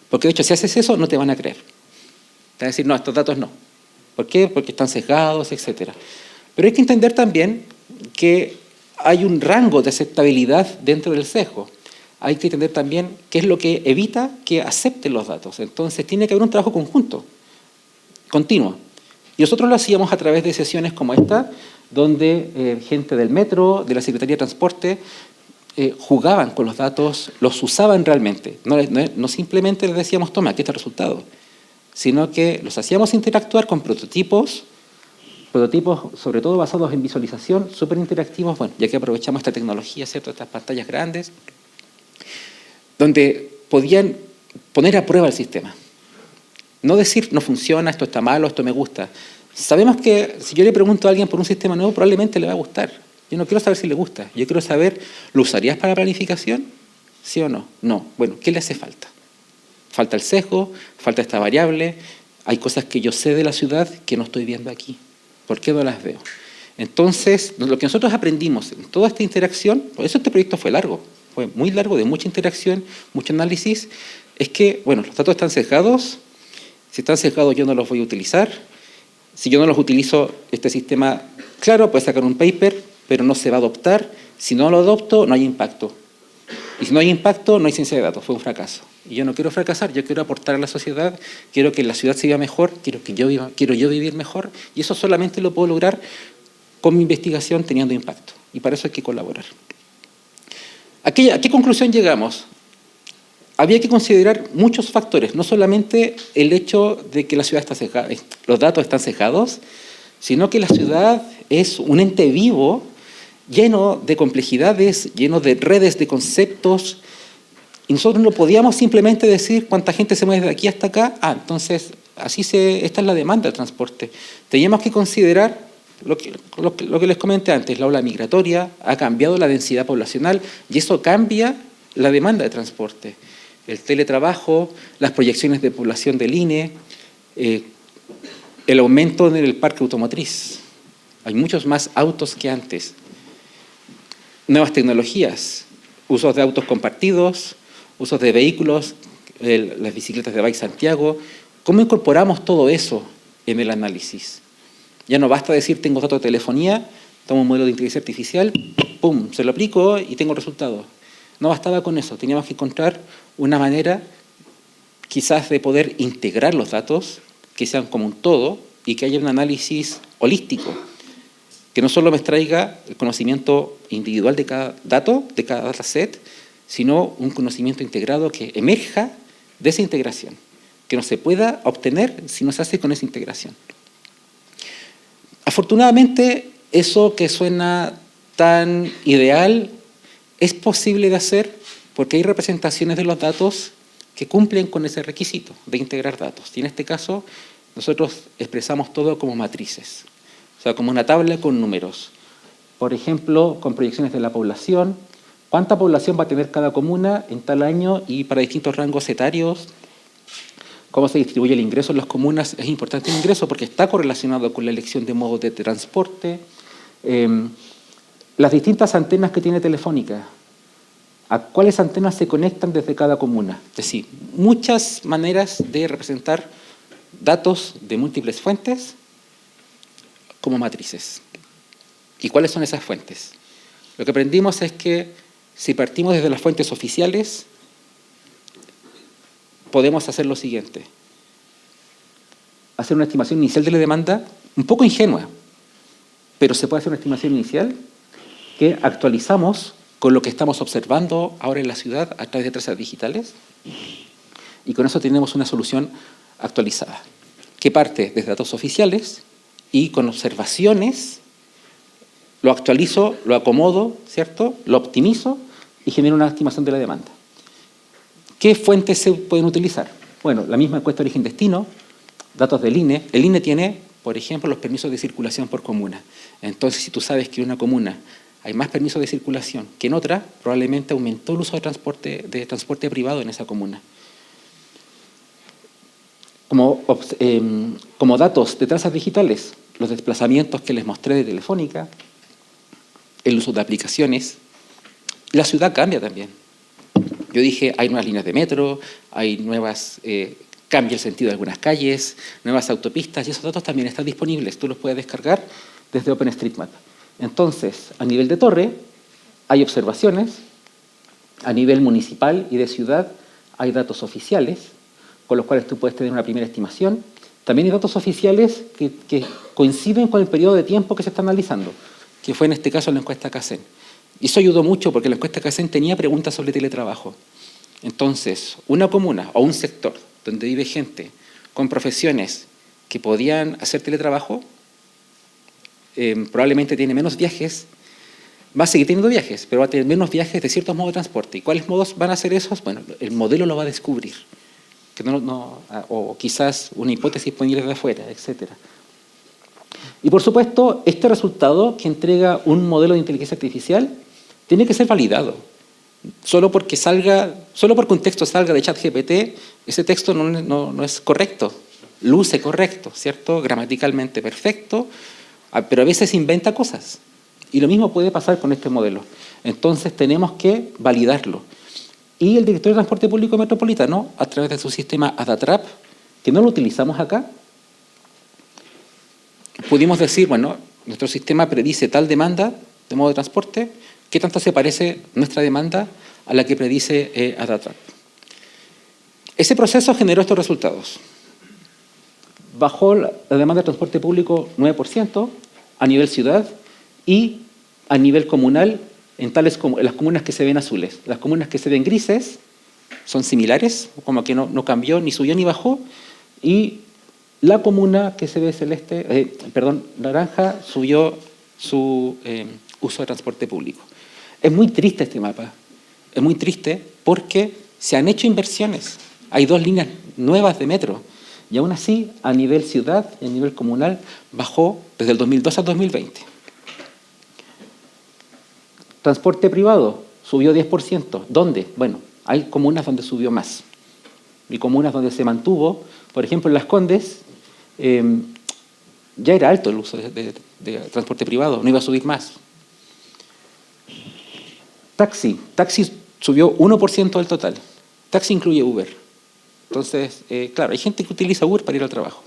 Porque de hecho, si haces eso, no te van a creer. Te van a decir, no, estos datos no. ¿Por qué? Porque están sesgados, etc. Pero hay que entender también que hay un rango de aceptabilidad dentro del sesgo. Hay que entender también qué es lo que evita que acepten los datos. Entonces, tiene que haber un trabajo conjunto, continuo. Y nosotros lo hacíamos a través de sesiones como esta, donde gente del metro, de la Secretaría de Transporte, jugaban con los datos, los usaban realmente. No simplemente les decíamos, toma, aquí está el resultado, sino que los hacíamos interactuar con prototipos sobre todo basados en visualización, súper interactivos, bueno, ya que aprovechamos esta tecnología, ¿cierto? Estas pantallas grandes, donde podían poner a prueba el sistema. No decir, no funciona, esto está malo, esto me gusta. Sabemos que si yo le pregunto a alguien por un sistema nuevo, probablemente le va a gustar. Yo no quiero saber si le gusta, yo quiero saber, ¿lo usarías para planificación? ¿Sí o no? No. Bueno, ¿qué le hace falta? Falta el sesgo, falta esta variable, hay cosas que yo sé de la ciudad que no estoy viendo aquí. ¿Por qué no las veo? Entonces, lo que nosotros aprendimos en toda esta interacción, por eso este proyecto fue largo, fue muy largo, de mucha interacción, mucho análisis, es que, bueno, los datos están sesgados, si están sesgados yo no los voy a utilizar, si yo no los utilizo, este sistema, claro, puede sacar un paper, pero no se va a adoptar. Si no lo adopto, no hay impacto. Y si no hay impacto, no hay ciencia de datos, fue un fracaso. Y yo no quiero fracasar, yo quiero aportar a la sociedad, quiero que la ciudad se viva mejor, quiero yo vivir mejor, y eso solamente lo puedo lograr con mi investigación teniendo impacto. Y para eso hay que colaborar. ¿A qué conclusión llegamos? Había que considerar muchos factores, no solamente el hecho de que la ciudad está sesgada, los datos están sesgados, sino que la ciudad es un ente vivo lleno de complejidades, lleno de redes de conceptos, y nosotros no podíamos simplemente decir cuánta gente se mueve de aquí hasta acá, entonces esta es la demanda del transporte. Teníamos que considerar lo que les comenté antes, la ola migratoria, ha cambiado la densidad poblacional y eso cambia la demanda de transporte. El teletrabajo, las proyecciones de población del INE, el aumento en el parque automotriz. Hay muchos más autos que antes. Nuevas tecnologías, usos de autos compartidos, usos de vehículos, las bicicletas de Bike Santiago. ¿Cómo incorporamos todo eso en el análisis? Ya no basta decir tengo datos de telefonía, tomo un modelo de inteligencia artificial, ¡pum!, se lo aplico y tengo resultados. No bastaba con eso, teníamos que encontrar una manera quizás de poder integrar los datos, que sean como un todo y que haya un análisis holístico, que no solo me extraiga el conocimiento individual de cada dato, de cada dataset, sino un conocimiento integrado que emerja de esa integración, que no se pueda obtener si no se hace con esa integración. Afortunadamente, eso que suena tan ideal es posible de hacer porque hay representaciones de los datos que cumplen con ese requisito de integrar datos. Y en este caso, nosotros expresamos todo como matrices, o sea, como una tabla con números. Por ejemplo, con proyecciones de la población, cuánta población va a tener cada comuna en tal año y para distintos rangos etarios, cómo se distribuye el ingreso en las comunas. Es importante el ingreso porque está correlacionado con la elección de modos de transporte, las distintas antenas que tiene Telefónica, a cuáles antenas se conectan desde cada comuna. Es decir, muchas maneras de representar datos de múltiples fuentes como matrices. ¿Y cuáles son esas fuentes? Lo que aprendimos es que si partimos desde las fuentes oficiales, podemos hacer lo siguiente: hacer una estimación inicial de la demanda, un poco ingenua, pero se puede hacer una estimación inicial que actualizamos con lo que estamos observando ahora en la ciudad a través de trazas digitales, y con eso tenemos una solución actualizada, que parte desde datos oficiales y con observaciones lo actualizo, lo acomodo, ¿cierto? Lo optimizo y genero una estimación de la demanda. ¿Qué fuentes se pueden utilizar? Bueno, la misma encuesta de origen-destino, datos del INE. El INE tiene, por ejemplo, los permisos de circulación por comuna. Entonces, si tú sabes que en una comuna hay más permisos de circulación que en otra, probablemente aumentó el uso de transporte privado en esa comuna. Como datos de trazas digitales, los desplazamientos que les mostré de Telefónica, el uso de aplicaciones. La ciudad cambia también. Yo dije, hay nuevas líneas de metro, hay cambia el sentido de algunas calles, nuevas autopistas, y esos datos también están disponibles. Tú los puedes descargar desde OpenStreetMap. Entonces, a nivel de torre, hay observaciones. A nivel municipal y de ciudad, hay datos oficiales, con los cuales tú puedes tener una primera estimación. También hay datos oficiales que coinciden con el periodo de tiempo que se está analizando, que fue en este caso la encuesta CACEN. Y eso ayudó mucho porque la encuesta CACEN tenía preguntas sobre teletrabajo. Entonces, una comuna o un sector donde vive gente con profesiones que podían hacer teletrabajo, probablemente tiene menos viajes, va a seguir teniendo viajes, pero va a tener menos viajes de ciertos modos de transporte. ¿Y cuáles modos van a ser esos? Bueno, el modelo lo va a descubrir, o quizás una hipótesis puede ir desde afuera, etc. Y por supuesto, este resultado que entrega un modelo de inteligencia artificial tiene que ser validado. Solo porque un texto salga de ChatGPT, ese texto no es correcto, luce correcto, ¿cierto? Gramaticalmente perfecto, pero a veces inventa cosas. Y lo mismo puede pasar con este modelo. Entonces tenemos que validarlo. Y el Directorio de Transporte Público Metropolitano, a través de su sistema ADATRAP, que no lo utilizamos acá, pudimos decir, bueno, nuestro sistema predice tal demanda de modo de transporte, ¿qué tanto se parece nuestra demanda a la que predice ADATRAP? Ese proceso generó estos resultados. Bajó la demanda de transporte público 9% a nivel ciudad y a nivel comunal en las comunas que se ven azules. Las comunas que se ven grises son similares, como que no cambió, ni subió ni bajó, y la comuna que se ve naranja subió su uso de transporte público. Es muy triste este mapa, es muy triste porque se han hecho inversiones. Hay 2 líneas nuevas de metro y aún así a nivel ciudad y a nivel comunal bajó desde el 2002 al 2020. Transporte privado subió 10%. ¿Dónde? Bueno, hay comunas donde subió más y comunas donde se mantuvo. Por ejemplo, en Las Condes ya era alto el uso de transporte privado, no iba a subir más. Taxi subió 1% del total. Taxi incluye Uber. Entonces, claro, hay gente que utiliza Uber para ir al trabajo.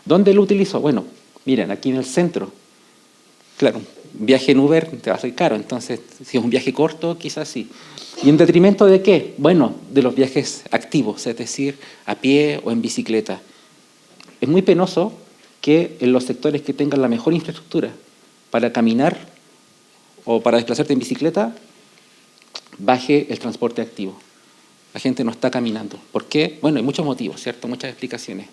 ¿Dónde lo utilizó? Bueno, miren, aquí en el centro. Claro, un viaje en Uber te va a salir caro, entonces, si es un viaje corto, quizás sí. ¿Y en detrimento de qué? Bueno, de los viajes activos, es decir, a pie o en bicicleta. Es muy penoso que en los sectores que tengan la mejor infraestructura para caminar o para desplazarte en bicicleta, baje el transporte activo. La gente no está caminando. ¿Por qué? Bueno, hay muchos motivos, ¿cierto? Muchas explicaciones.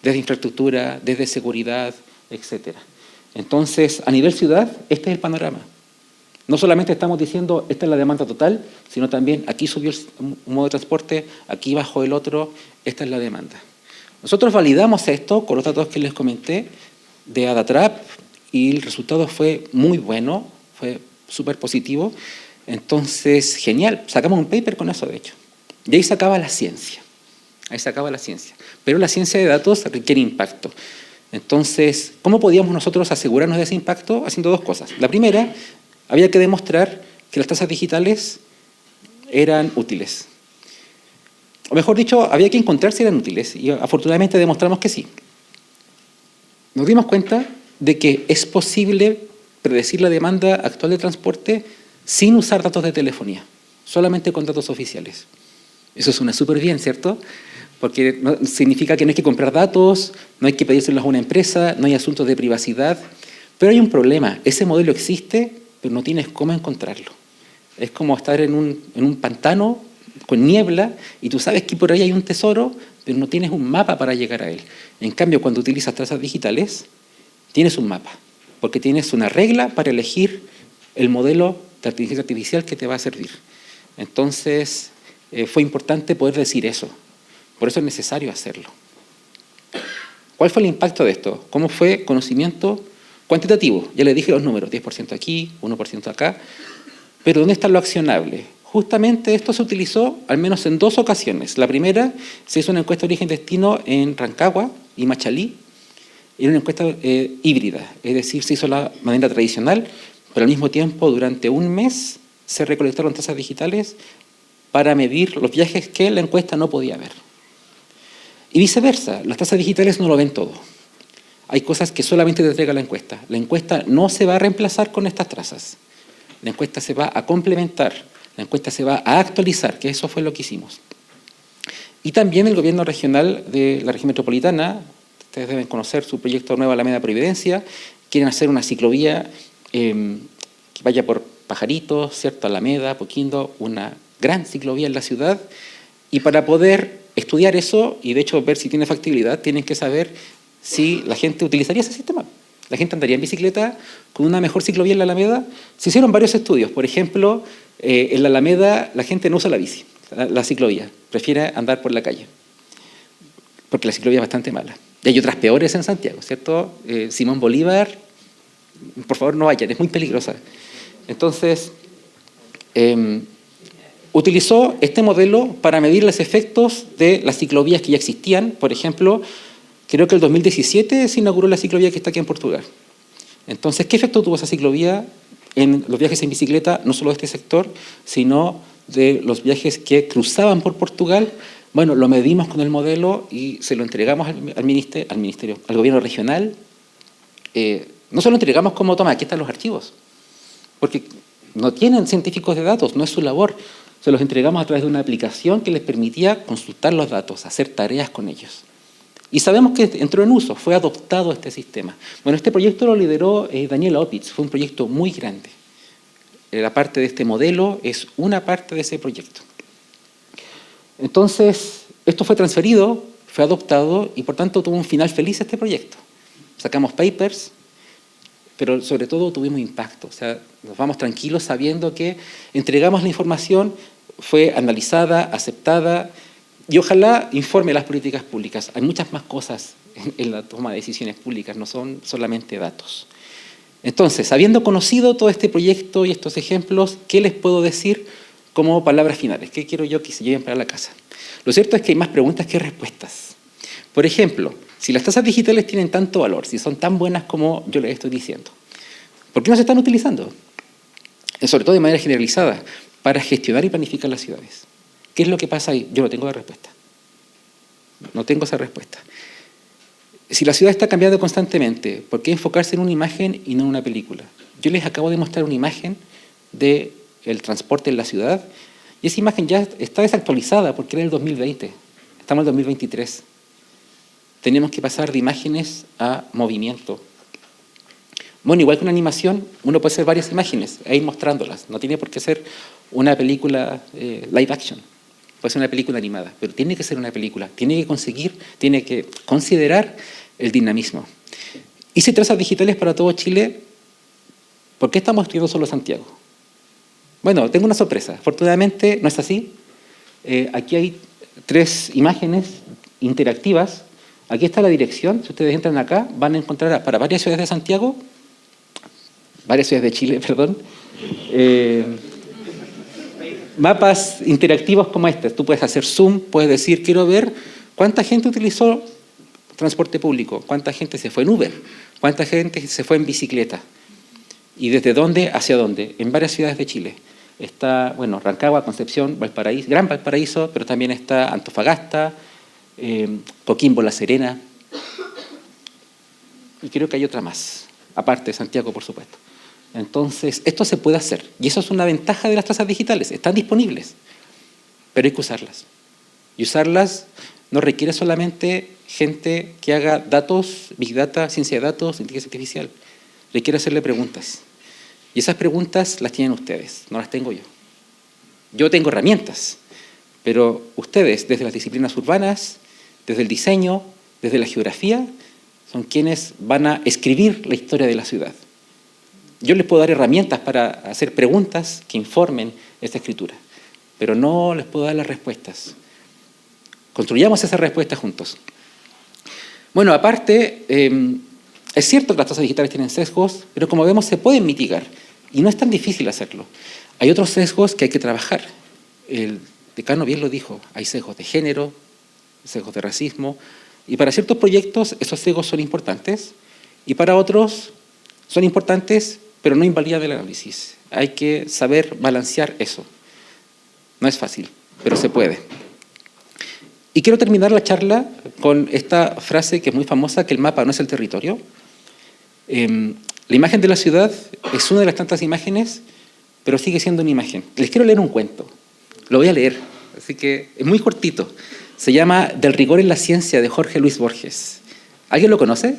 Desde infraestructura, desde seguridad, etc. Entonces, a nivel ciudad, este es el panorama. No solamente estamos diciendo esta es la demanda total, sino también aquí subió un modo de transporte, aquí bajó el otro, esta es la demanda. Nosotros validamos esto con los datos que les comenté de Adatrap y el resultado fue muy bueno, fue súper positivo. Entonces, genial, sacamos un paper con eso, de hecho. Y ahí se acaba la ciencia. Ahí se acaba la ciencia. Pero la ciencia de datos requiere impacto. Entonces, ¿cómo podíamos nosotros asegurarnos de ese impacto? Haciendo dos cosas. La primera, había que demostrar que las trazas digitales eran útiles. O mejor dicho, había que encontrar si eran útiles. Y afortunadamente demostramos que sí. Nos dimos cuenta de que es posible predecir la demanda actual de transporte sin usar datos de telefonía, solamente con datos oficiales. Eso suena súper bien, ¿cierto? Porque significa que no hay que comprar datos, no hay que pedírselos a una empresa, no hay asuntos de privacidad. Pero hay un problema, ese modelo existe, pero no tienes cómo encontrarlo. Es como estar en un pantano con niebla y tú sabes que por ahí hay un tesoro, pero no tienes un mapa para llegar a él. En cambio, cuando utilizas trazas digitales, tienes un mapa, porque tienes una regla para elegir el modelo de inteligencia artificial que te va a servir. Entonces, fue importante poder decir eso. Por eso es necesario hacerlo. ¿Cuál fue el impacto de esto? ¿Cómo fue conocimiento cuantitativo? Ya les dije los números, 10% aquí, 1% acá. Pero ¿dónde está lo accionable? Justamente esto se utilizó al menos en dos ocasiones. La primera, se hizo una encuesta de origen-destino en Rancagua y Machalí. Era una encuesta híbrida, es decir, se hizo la manera tradicional, pero al mismo tiempo, durante un mes, se recolectaron trazas digitales para medir los viajes que la encuesta no podía ver. Y viceversa, las trazas digitales no lo ven todo. Hay cosas que solamente te entrega la encuesta. La encuesta no se va a reemplazar con estas trazas. La encuesta se va a complementar, la encuesta se va a actualizar, que eso fue lo que hicimos. Y también el gobierno regional de la región metropolitana, ustedes deben conocer su proyecto Nueva Alameda Providencia, quieren hacer una ciclovía que vaya por Pajaritos, ¿cierto? Alameda, Poquindo, una gran ciclovía en la ciudad. Y para poder estudiar eso y de hecho ver si tiene factibilidad, tienen que saber si la gente utilizaría ese sistema. La gente andaría en bicicleta con una mejor ciclovía en la Alameda. Se hicieron varios estudios. Por ejemplo, en la Alameda la gente no usa la bici, la ciclovía, prefiere andar por la calle, porque la ciclovía es bastante mala. Y hay otras peores en Santiago, ¿cierto? Simón Bolívar, por favor no vayan, es muy peligrosa. Entonces, utilizó este modelo para medir los efectos de las ciclovías que ya existían. Por ejemplo, creo que el 2017 se inauguró la ciclovía que está aquí en Portugal. Entonces, ¿qué efecto tuvo esa ciclovía en los viajes en bicicleta, no solo de este sector, sino de los viajes que cruzaban por Portugal? Bueno, lo medimos con el modelo y se lo entregamos al ministerio, al gobierno regional. No se lo entregamos como, toma, aquí están los archivos, porque no tienen científicos de datos, no es su labor. Se los entregamos a través de una aplicación que les permitía consultar los datos, hacer tareas con ellos. Y sabemos que entró en uso, fue adoptado este sistema. Bueno, este proyecto lo lideró Daniela Opitz, fue un proyecto muy grande. La parte de este modelo es una parte de ese proyecto. Entonces, esto fue transferido, fue adoptado y por tanto tuvo un final feliz este proyecto. Sacamos papers, pero sobre todo tuvimos impacto. O sea, nos vamos tranquilos sabiendo que entregamos la información, fue analizada, aceptada, y ojalá informe las políticas públicas. Hay muchas más cosas en la toma de decisiones públicas, no son solamente datos. Entonces, habiendo conocido todo este proyecto y estos ejemplos, ¿qué les puedo decir como palabras finales? ¿Qué quiero yo que se lleven para la casa? Lo cierto es que hay más preguntas que respuestas. Por ejemplo, si las tasas digitales tienen tanto valor, si son tan buenas como yo les estoy diciendo, ¿por qué no se están utilizando? Sobre todo de manera generalizada, para gestionar y planificar las ciudades. ¿Qué es lo que pasa ahí? Yo no tengo la respuesta. No tengo esa respuesta. Si la ciudad está cambiando constantemente, ¿por qué enfocarse en una imagen y no en una película? Yo les acabo de mostrar una imagen del transporte en la ciudad y esa imagen ya está desactualizada porque era del 2020. Estamos en el 2023. Tenemos que pasar de imágenes a movimiento. Bueno, igual que una animación, uno puede hacer varias imágenes e ir mostrándolas. No tiene por qué ser una película live action. Puede ser una película animada, pero tiene que ser una película. Tiene que considerar el dinamismo. Hice trazas digitales para todo Chile. ¿Por qué estamos estudiando solo Santiago? Bueno, tengo una sorpresa. Afortunadamente no es así. Aquí hay 3 imágenes interactivas Aquí está la dirección. Si ustedes entran acá, van a encontrar para varias ciudades de Santiago, varias ciudades de Chile, perdón, mapas interactivos como este. Tú puedes hacer zoom, puedes decir, quiero ver cuánta gente utilizó transporte público, cuánta gente se fue en Uber, cuánta gente se fue en bicicleta y desde dónde hacia dónde, en varias ciudades de Chile. Está, bueno, Rancagua, Concepción, Valparaíso, Gran Valparaíso, pero también está Antofagasta, Coquimbo, La Serena, y creo que hay otra más, aparte de Santiago, por supuesto. Entonces, esto se puede hacer, y eso es una ventaja de las trazas digitales, están disponibles, pero hay que usarlas. Y usarlas no requiere solamente gente que haga datos, Big Data, ciencia de datos, inteligencia artificial, requiere hacerle preguntas. Y esas preguntas las tienen ustedes, no las tengo yo. Yo tengo herramientas, pero ustedes, desde las disciplinas urbanas, desde el diseño, desde la geografía, son quienes van a escribir la historia de la ciudad. Yo les puedo dar herramientas para hacer preguntas que informen esta escritura, pero no les puedo dar las respuestas. Construyamos esas respuestas juntos. Bueno, aparte, es cierto que las trazas digitales tienen sesgos, pero como vemos se pueden mitigar y no es tan difícil hacerlo. Hay otros sesgos que hay que trabajar. El decano bien lo dijo, hay sesgos de género, sesgos de racismo, y para ciertos proyectos esos sesgos son importantes y para otros son importantes, pero no invalidan el análisis. Hay que saber balancear eso. No es fácil, pero se puede. Y quiero terminar la charla con esta frase que es muy famosa, que el mapa no es el territorio. La imagen de la ciudad es una de las tantas imágenes, pero sigue siendo una imagen. Les quiero leer un cuento. Lo voy a leer, así que es muy cortito. Se llama Del rigor en la ciencia, de Jorge Luis Borges. ¿Alguien lo conoce?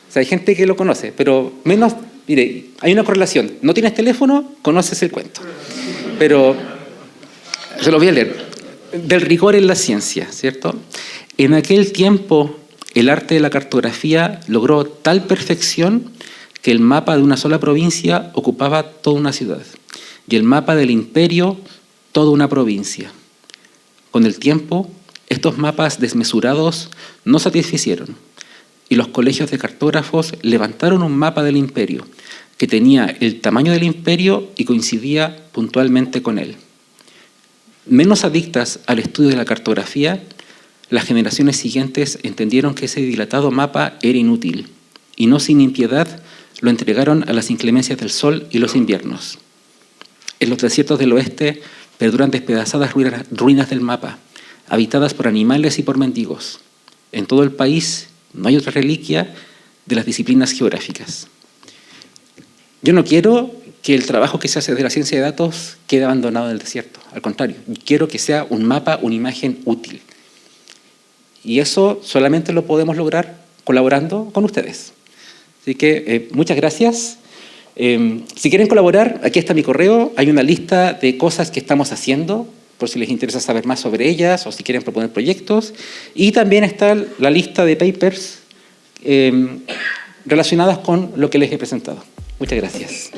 O sea, hay gente que lo conoce, pero menos... Mire, hay una correlación. No tienes teléfono, conoces el cuento. Pero se lo voy a leer. Del rigor en la ciencia, ¿cierto? En aquel tiempo, el arte de la cartografía logró tal perfección que el mapa de una sola provincia ocupaba toda una ciudad y el mapa del imperio toda una provincia. Con el tiempo, estos mapas desmesurados no satisficieron y los colegios de cartógrafos levantaron un mapa del imperio que tenía el tamaño del imperio y coincidía puntualmente con él. Menos adictas al estudio de la cartografía, las generaciones siguientes entendieron que ese dilatado mapa era inútil y no sin impiedad lo entregaron a las inclemencias del sol y los inviernos. En los desiertos del oeste perduran despedazadas ruinas del mapa, habitadas por animales y por mendigos. En todo el país no hay otra reliquia de las disciplinas geográficas. Yo no quiero que el trabajo que se hace de la ciencia de datos quede abandonado en el desierto. Al contrario, quiero que sea un mapa, una imagen útil. Y eso solamente lo podemos lograr colaborando con ustedes. Así que muchas gracias. Si quieren colaborar, aquí está mi correo. Hay una lista de cosas que estamos haciendo, por si les interesa saber más sobre ellas o si quieren proponer proyectos. Y también está la lista de papers relacionadas con lo que les he presentado. Muchas gracias.